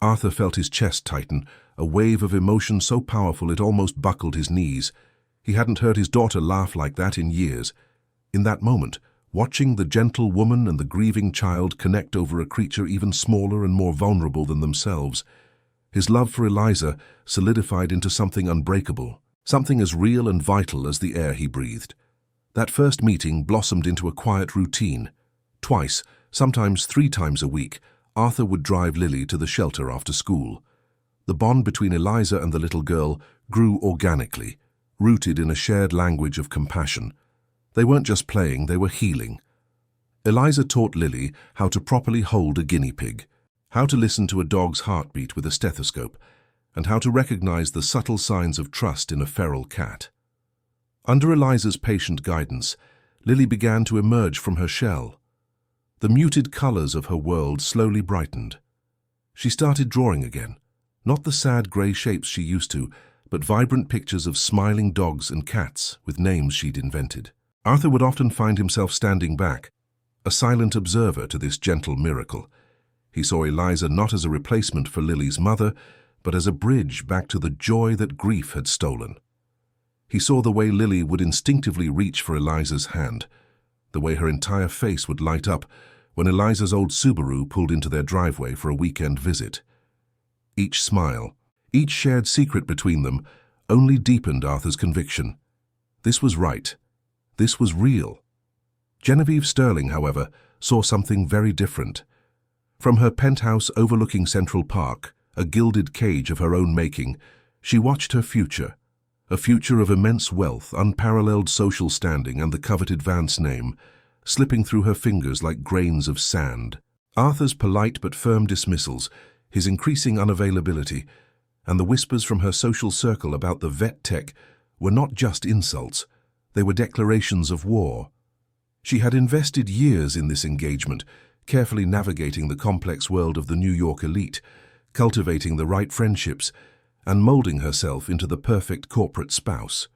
[SPEAKER 1] Arthur felt his chest tighten, a wave of emotion so powerful it almost buckled his knees. He hadn't heard his daughter laugh like that in years. In that moment, watching the gentle woman and the grieving child connect over a creature even smaller and more vulnerable than themselves, his love for Eliza solidified into something unbreakable, something as real and vital as the air he breathed. That first meeting blossomed into a quiet routine. Twice, sometimes 3 times a week, Arthur would drive Lily to the shelter after school. The bond between Eliza and the little girl grew organically, rooted in a shared language of compassion. They weren't just playing, they were healing. Eliza taught Lily how to properly hold a guinea pig, how to listen to a dog's heartbeat with a stethoscope, and how to recognize the subtle signs of trust in a feral cat. Under Eliza's patient guidance, Lily began to emerge from her shell. The muted colors of her world slowly brightened. She started drawing again, not the sad gray shapes she used to, but vibrant pictures of smiling dogs and cats with names she'd invented. Arthur would often find himself standing back, a silent observer to this gentle miracle. He saw Eliza not as a replacement for Lily's mother, but as a bridge back to the joy that grief had stolen. He saw the way Lily would instinctively reach for Eliza's hand, the way her entire face would light up when Eliza's old Subaru pulled into their driveway for a weekend visit. Each smile, each shared secret between them, only deepened Arthur's conviction. This was right. This was real. Genevieve Sterling, however, saw something very different. From her penthouse overlooking Central Park, a gilded cage of her own making, she watched her future, a future of immense wealth, unparalleled social standing, and the coveted Vance name, slipping through her fingers like grains of sand. Arthur's polite but firm dismissals, his increasing unavailability, and the whispers from her social circle about the vet tech were not just insults, they were declarations of war. She had invested years in this engagement, carefully navigating the complex world of the New York elite, cultivating the right friendships, and molding herself into the perfect corporate spouse.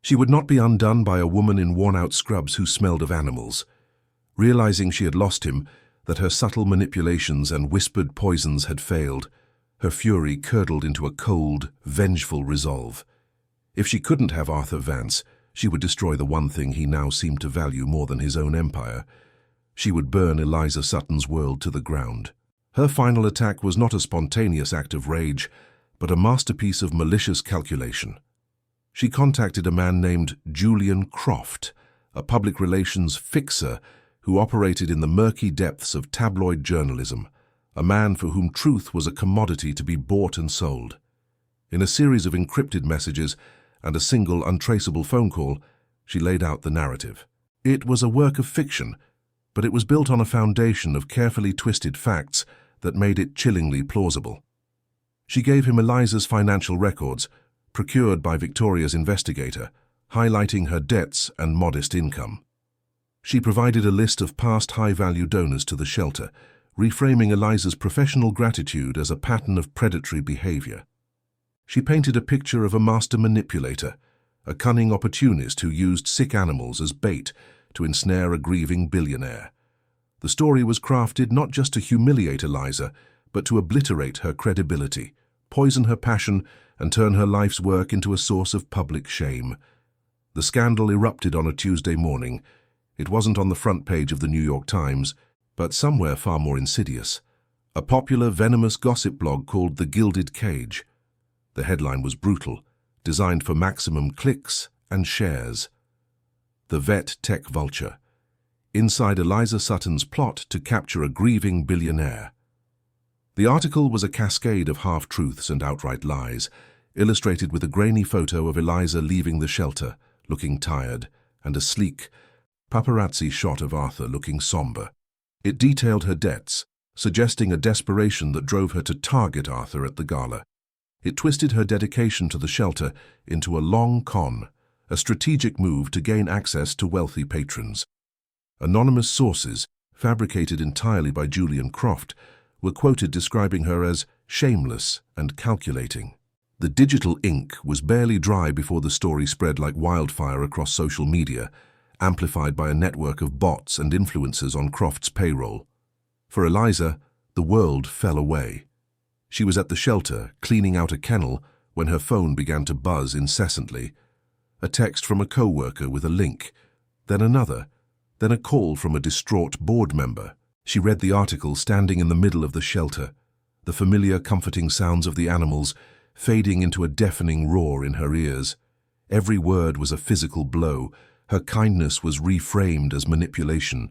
[SPEAKER 1] She would not be undone by a woman in worn-out scrubs who smelled of animals. Realizing she had lost him, that her subtle manipulations and whispered poisons had failed, her fury curdled into a cold, vengeful resolve. If she couldn't have Arthur Vance, she would destroy the one thing he now seemed to value more than his own empire. She would burn Eliza Sutton's world to the ground. Her final attack was not a spontaneous act of rage, but a masterpiece of malicious calculation. She contacted a man named Julian Croft, a public relations fixer who operated in the murky depths of tabloid journalism, a man for whom truth was a commodity to be bought and sold. In a series of encrypted messages and a single untraceable phone call, she laid out the narrative. It was a work of fiction, but it was built on a foundation of carefully twisted facts that made it chillingly plausible. She gave him Eliza's financial records, procured by Victoria's investigator, highlighting her debts and modest income. She provided a list of past high-value donors to the shelter, reframing Eliza's professional gratitude as a pattern of predatory behavior. She painted a picture of a master manipulator, a cunning opportunist who used sick animals as bait to ensnare a grieving billionaire. The story was crafted not just to humiliate Eliza, but to obliterate her credibility, poison her passion, and turn her life's work into a source of public shame. The scandal erupted on a Tuesday morning. It wasn't on the front page of the New York Times, but somewhere far more insidious. A popular, venomous gossip blog called The Gilded Cage. The headline was brutal, designed for maximum clicks and shares. The vet tech vulture. Inside Eliza Sutton's plot to capture a grieving billionaire. The article was a cascade of half-truths and outright lies, illustrated with a grainy photo of Eliza leaving the shelter, looking tired, and a sleek, paparazzi shot of Arthur looking somber. It detailed her debts, suggesting a desperation that drove her to target Arthur at the gala. It twisted her dedication to the shelter into a long con, a strategic move to gain access to wealthy patrons. Anonymous sources, fabricated entirely by Julian Croft, were quoted describing her as shameless and calculating. The digital ink was barely dry before the story spread like wildfire across social media, amplified by a network of bots and influencers on Croft's payroll. For Eliza, the world fell away. She was at the shelter, cleaning out a kennel, when her phone began to buzz incessantly. A text from a co-worker with a link, then another, then a call from a distraught board member. She read the article standing in the middle of the shelter, the familiar comforting sounds of the animals fading into a deafening roar in her ears. Every word was a physical blow. Her kindness was reframed as manipulation,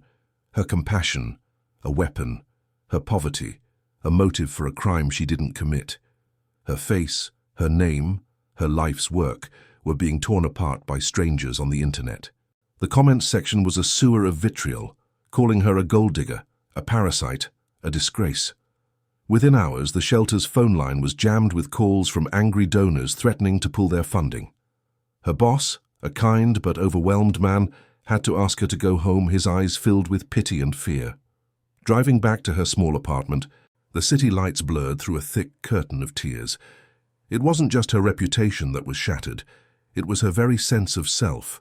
[SPEAKER 1] her compassion, a weapon, her poverty, a motive for a crime she didn't commit. Her face, her name, her life's work were being torn apart by strangers on the internet. The comments section was a sewer of vitriol, calling her a gold digger, a parasite, a disgrace. Within hours, the shelter's phone line was jammed with calls from angry donors threatening to pull their funding. Her boss, a kind but overwhelmed man, had to ask her to go home, his eyes filled with pity and fear. Driving back to her small apartment, the city lights blurred through a thick curtain of tears. It wasn't just her reputation that was shattered, it was her very sense of self.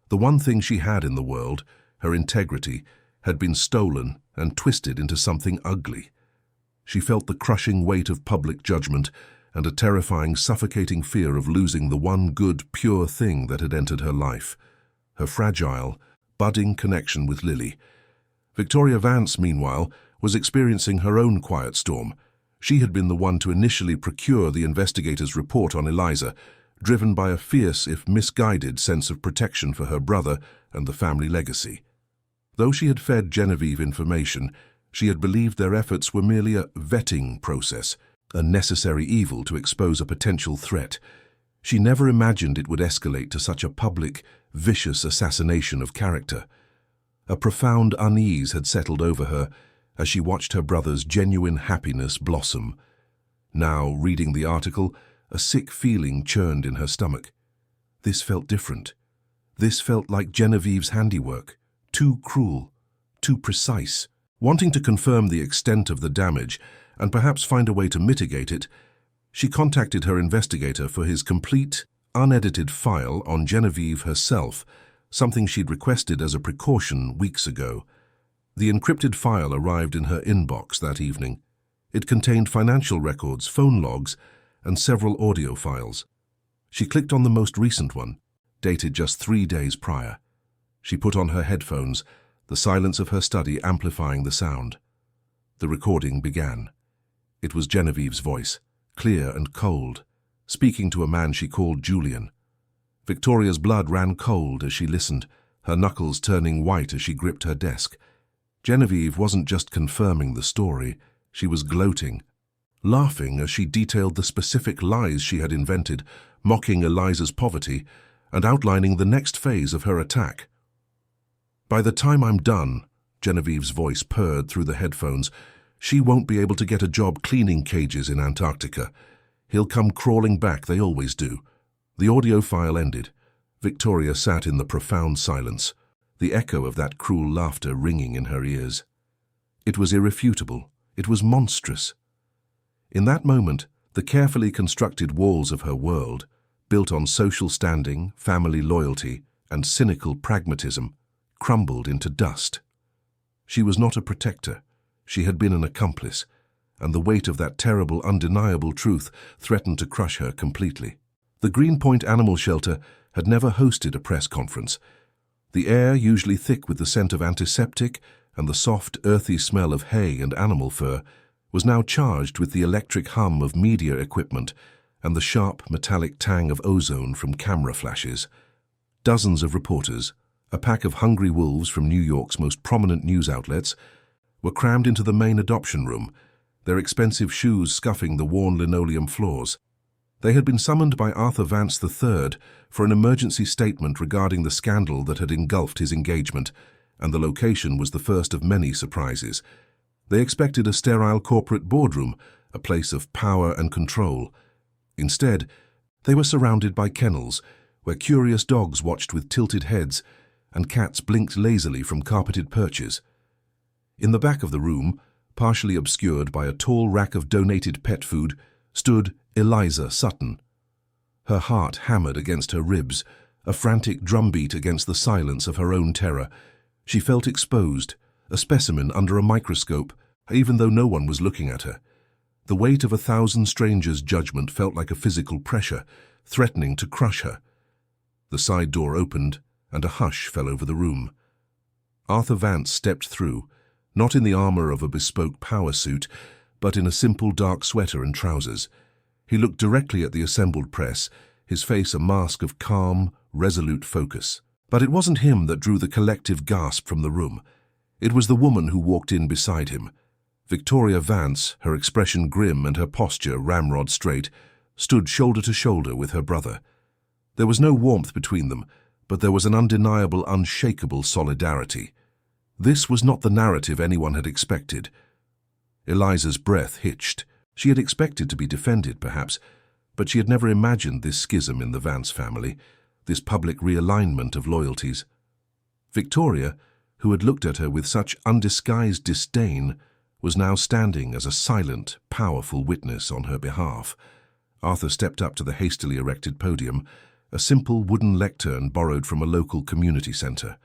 [SPEAKER 1] The one thing she had in the world, her integrity, had been stolen and twisted into something ugly. She felt the crushing weight of public judgment and a terrifying, suffocating fear of losing the one good, pure thing that had entered her life, her fragile, budding connection with Lily. Victoria Vance, meanwhile, was experiencing her own quiet storm. She had been the one to initially procure the investigator's report on Eliza, driven by a fierce, if misguided, sense of protection for her brother and the family legacy. Though she had fed Genevieve information, She had believed their efforts were merely a vetting process, a necessary evil to expose a potential threat. She never imagined it would escalate to such a public, vicious assassination of character. A profound unease had settled over her as she watched her brother's genuine happiness blossom. Now, reading the article, a sick feeling churned in her stomach. This felt different. This felt like Genevieve's handiwork, too cruel, too precise. Wanting to confirm the extent of the damage and perhaps find a way to mitigate it, she contacted her investigator for his complete, unedited file on Genevieve herself, something she'd requested as a precaution weeks ago. The encrypted file arrived in her inbox that evening. It contained financial records, phone logs, and several audio files. She clicked on the most recent one, dated just 3 days prior. She put on her headphones, the silence of her study amplifying the sound. The recording began. It was Genevieve's voice, clear and cold, speaking to a man she called Julian. Victoria's blood ran cold as she listened, her knuckles turning white as she gripped her desk. Genevieve wasn't just confirming the story, she was gloating, laughing as she detailed the specific lies she had invented, mocking Eliza's poverty, and outlining the next phase of her attack. "By the time I'm done," Genevieve's voice purred through the headphones, "she won't be able to get a job cleaning cages in Antarctica. He'll come crawling back, they always do." The audio file ended. Victoria sat in the profound silence, the echo of that cruel laughter ringing in her ears. It was irrefutable. It was monstrous. In that moment, the carefully constructed walls of her world, built on social standing, family loyalty, and cynical pragmatism, crumbled into dust. She was not a protector. She had been an accomplice, and the weight of that terrible, undeniable truth threatened to crush her completely. The Greenpoint Animal Shelter had never hosted a press conference. The air, usually thick with the scent of antiseptic and the soft, earthy smell of hay and animal fur, was now charged with the electric hum of media equipment and the sharp, metallic tang of ozone from camera flashes. Dozens of reporters, a pack of hungry wolves from New York's most prominent news outlets, were crammed into the main adoption room, their expensive shoes scuffing the worn linoleum floors. They had been summoned by Arthur Vance III for an emergency statement regarding the scandal that had engulfed his engagement, and the location was the first of many surprises. They expected a sterile corporate boardroom, a place of power and control. Instead, they were surrounded by kennels, where curious dogs watched with tilted heads, and cats blinked lazily from carpeted perches. In the back of the room, partially obscured by a tall rack of donated pet food, stood Eliza Sutton. Her heart hammered against her ribs, a frantic drumbeat against the silence of her own terror. She felt exposed, a specimen under a microscope, even though no one was looking at her. The weight of 1,000 strangers' judgment felt like a physical pressure, threatening to crush her. The side door opened, and a hush fell over the room. Arthur Vance stepped through, not in the armor of a bespoke power suit, but in a simple dark sweater and trousers. He looked directly at the assembled press, his face a mask of calm, resolute focus. But it wasn't him that drew the collective gasp from the room. It was the woman who walked in beside him. Victoria Vance, her expression grim and her posture ramrod straight, stood shoulder to shoulder with her brother. There was no warmth between them, but there was an undeniable, unshakable solidarity. This was not the narrative anyone had expected. Eliza's breath hitched. She had expected to be defended, perhaps, but she had never imagined this schism in the Vance family, this public realignment of loyalties. Victoria, who had looked at her with such undisguised disdain, was now standing as a silent, powerful witness on her behalf. Arthur stepped up to the hastily erected podium, a simple wooden lectern borrowed from a local community center.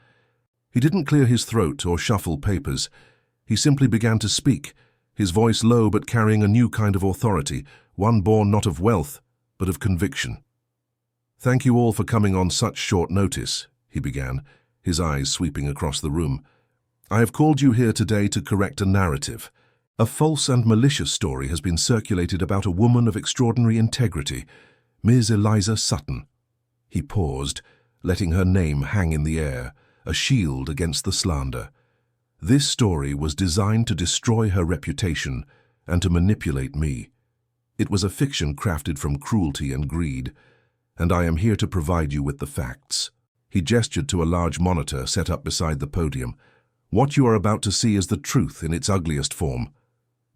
[SPEAKER 1] He didn't clear his throat or shuffle papers. He simply began to speak, his voice low but carrying a new kind of authority, one born not of wealth, but of conviction. "Thank you all for coming on such short notice," he began, his eyes sweeping across the room. "I have called you here today to correct a narrative. A false and malicious story has been circulated about a woman of extraordinary integrity, Ms. Eliza Sutton." He paused, letting her name hang in the air, a shield against the slander. This story was designed to destroy her reputation and to manipulate me. It was a fiction crafted from cruelty and greed, and I am here to provide you with the facts." He gestured to a large monitor set up beside the podium. "What you are about to see is the truth in its ugliest form."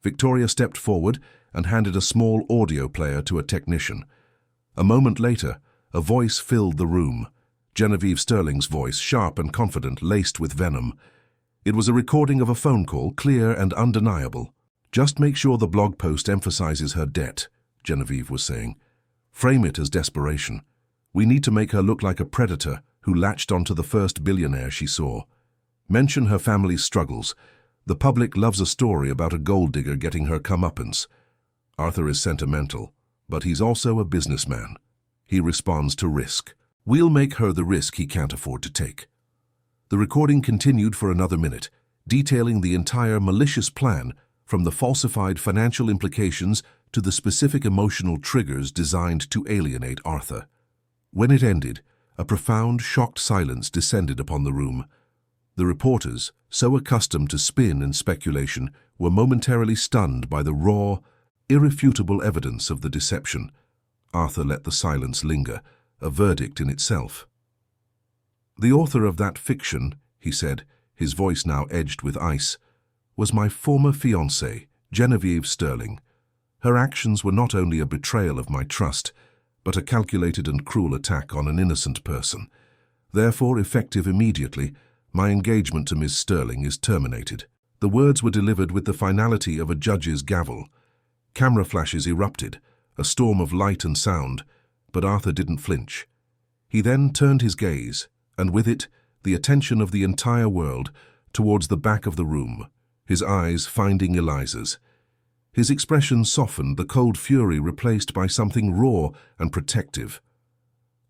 [SPEAKER 1] Victoria stepped forward and handed a small audio player to a technician. A moment later, a voice filled the room. Genevieve Sterling's voice, sharp and confident, laced with venom. It was a recording of a phone call, clear and undeniable. "Just make sure the blog post emphasizes her debt," Genevieve was saying. "Frame it as desperation. We need to make her look like a predator who latched onto the first billionaire she saw. Mention her family's struggles. The public loves a story about a gold digger getting her comeuppance. Arthur is sentimental, but he's also a businessman. He responds to risk. We'll make her the risk he can't afford to take." The recording continued for another minute, detailing the entire malicious plan, from the falsified financial implications to the specific emotional triggers designed to alienate Arthur. When it ended, a profound, shocked silence descended upon the room. The reporters, so accustomed to spin and speculation, were momentarily stunned by the raw, irrefutable evidence of the deception. Arthur let the silence linger, a verdict in itself. "The author of that fiction," he said, his voice now edged with ice, "was my former fiancée, Genevieve Sterling. Her actions were not only a betrayal of my trust, but a calculated and cruel attack on an innocent person. Therefore, effective immediately, my engagement to Miss Sterling is terminated." The words were delivered with the finality of a judge's gavel. Camera flashes erupted, a storm of light and sound, but Arthur didn't flinch. He then turned his gaze, and with it, the attention of the entire world, towards the back of the room, his eyes finding Eliza's. His expression softened, the cold fury replaced by something raw and protective.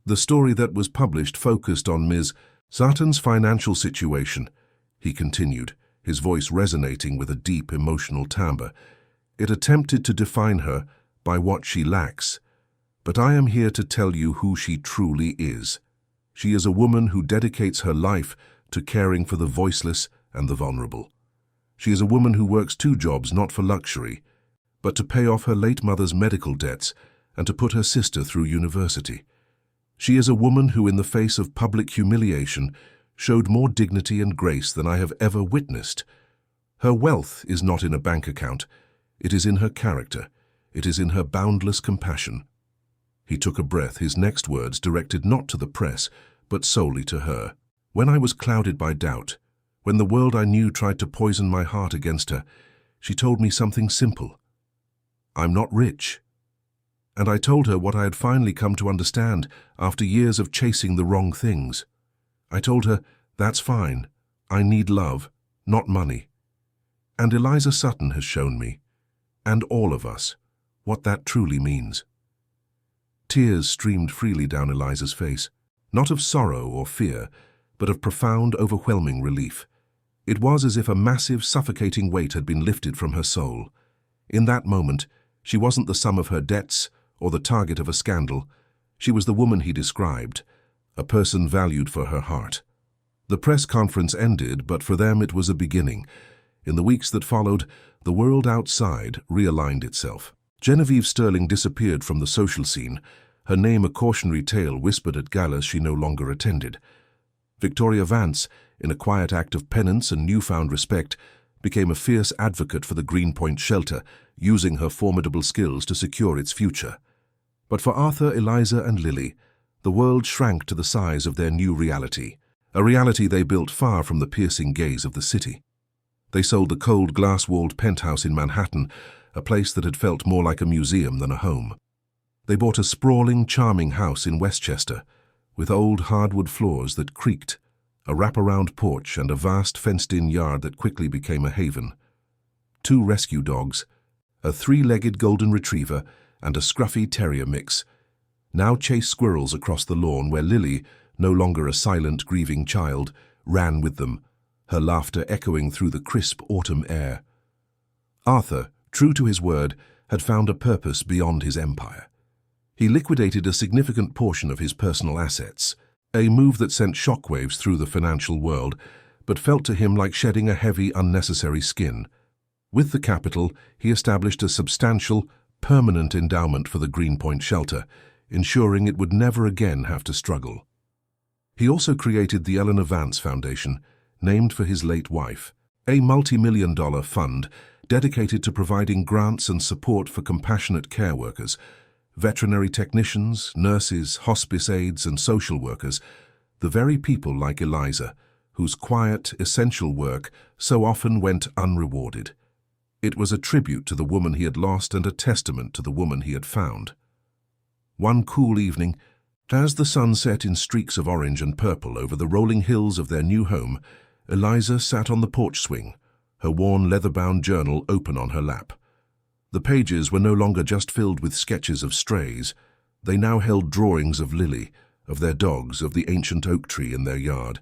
[SPEAKER 1] "The story that was published focused on Ms. Sutton's financial situation," he continued, his voice resonating with a deep emotional timbre. "It attempted to define her by what she lacks, but I am here to tell you who she truly is. She is a woman who dedicates her life to caring for the voiceless and the vulnerable. She is a woman who works 2 jobs not for luxury, but to pay off her late mother's medical debts and to put her sister through university. She is a woman who, in the face of public humiliation, showed more dignity and grace than I have ever witnessed. Her wealth is not in a bank account. It is in her character. It is in her boundless compassion." He took a breath, his next words directed not to the press, but solely to her. "When I was clouded by doubt, when the world I knew tried to poison my heart against her, she told me something simple. I'm not rich." And I told her what I had finally come to understand after years of chasing the wrong things. I told her, "That's fine. I need love, not money." And Eliza Sutton has shown me, and all of us, what that truly means. Tears streamed freely down Eliza's face, not of sorrow or fear, but of profound, overwhelming relief. It was as if a massive, suffocating weight had been lifted from her soul. In that moment, she wasn't the sum of her debts or the target of a scandal. She was the woman he described, a person valued for her heart. The press conference ended, but for them it was a beginning. In the weeks that followed, the world outside realigned itself. Genevieve Sterling disappeared from the social scene, her name a cautionary tale whispered at galas she no longer attended. Victoria Vance, in a quiet act of penance and newfound respect, became a fierce advocate for the Greenpoint shelter, using her formidable skills to secure its future. But for Arthur, Eliza, and Lily, the world shrank to the size of their new reality, a reality they built far from the piercing gaze of the city. They sold the cold, glass-walled penthouse in Manhattan, a place that had felt more like a museum than a home. They bought a sprawling, charming house in Westchester, with old hardwood floors that creaked, a wraparound porch, and a vast fenced-in yard that quickly became a haven. 2 rescue dogs, a 3-legged golden retriever and a scruffy terrier mix, now chased squirrels across the lawn where Lily, no longer a silent, grieving child, ran with them, her laughter echoing through the crisp autumn air. Arthur, true to his word, had found a purpose beyond his empire. He liquidated a significant portion of his personal assets, a move that sent shockwaves through the financial world, but felt to him like shedding a heavy, unnecessary skin. With the capital, he established a substantial, permanent endowment for the Greenpoint shelter, ensuring it would never again have to struggle. He also created the Vance Foundation, named for his late wife, a multi-million-dollar fund dedicated to providing grants and support for compassionate care workers, veterinary technicians, nurses, hospice aides, and social workers, the very people like Eliza, whose quiet, essential work so often went unrewarded. It was a tribute to the woman he had lost and a testament to the woman he had found. One cool evening, as the sun set in streaks of orange and purple over the rolling hills of their new home, Eliza sat on the porch swing, her worn leather-bound journal open on her lap. The pages were no longer just filled with sketches of strays. They now held drawings of Lily, of their dogs, of the ancient oak tree in their yard.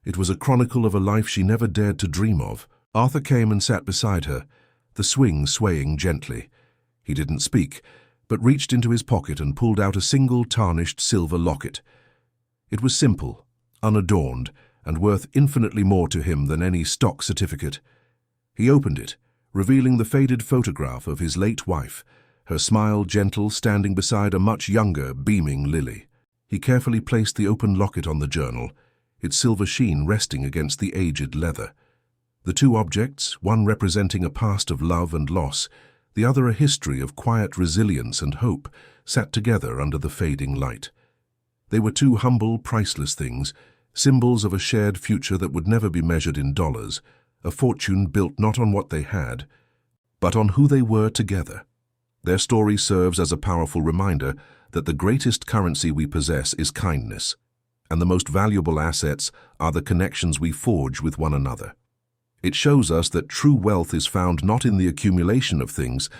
[SPEAKER 1] It was a chronicle of a life she never dared to dream of. Arthur came and sat beside her, the swing swaying gently. He didn't speak, but reached into his pocket and pulled out a single tarnished silver locket. It was simple, unadorned, and worth infinitely more to him than any stock certificate. He opened it, revealing the faded photograph of his late wife, her smile gentle, standing beside a much younger, beaming Lily. He carefully placed the open locket on the journal, its silver sheen resting against the aged leather. The two objects, one representing a past of love and loss, the other a history of quiet resilience and hope, sat together under the fading light. They were two humble, priceless things, symbols of a shared future that would never be measured in dollars, a fortune built not on what they had, but on who they were together. Their story serves as a powerful reminder that the greatest currency we possess is kindness, and the most valuable assets are the connections we forge with one another. It shows us that true wealth is found not in the accumulation of things,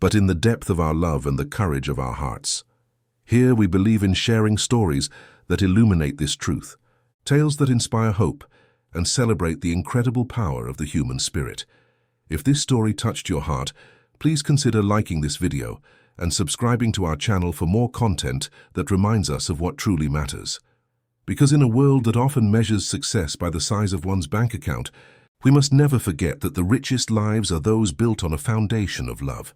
[SPEAKER 1] but in the depth of our love and the courage of our hearts. Here we believe in sharing stories that illuminate this truth, tales that inspire hope and celebrate the incredible power of the human spirit. If this story touched your heart, please consider liking this video and subscribing to our channel for more content that reminds us of what truly matters. Because in a world that often measures success by the size of one's bank account, we must never forget that the richest lives are those built on a foundation of love.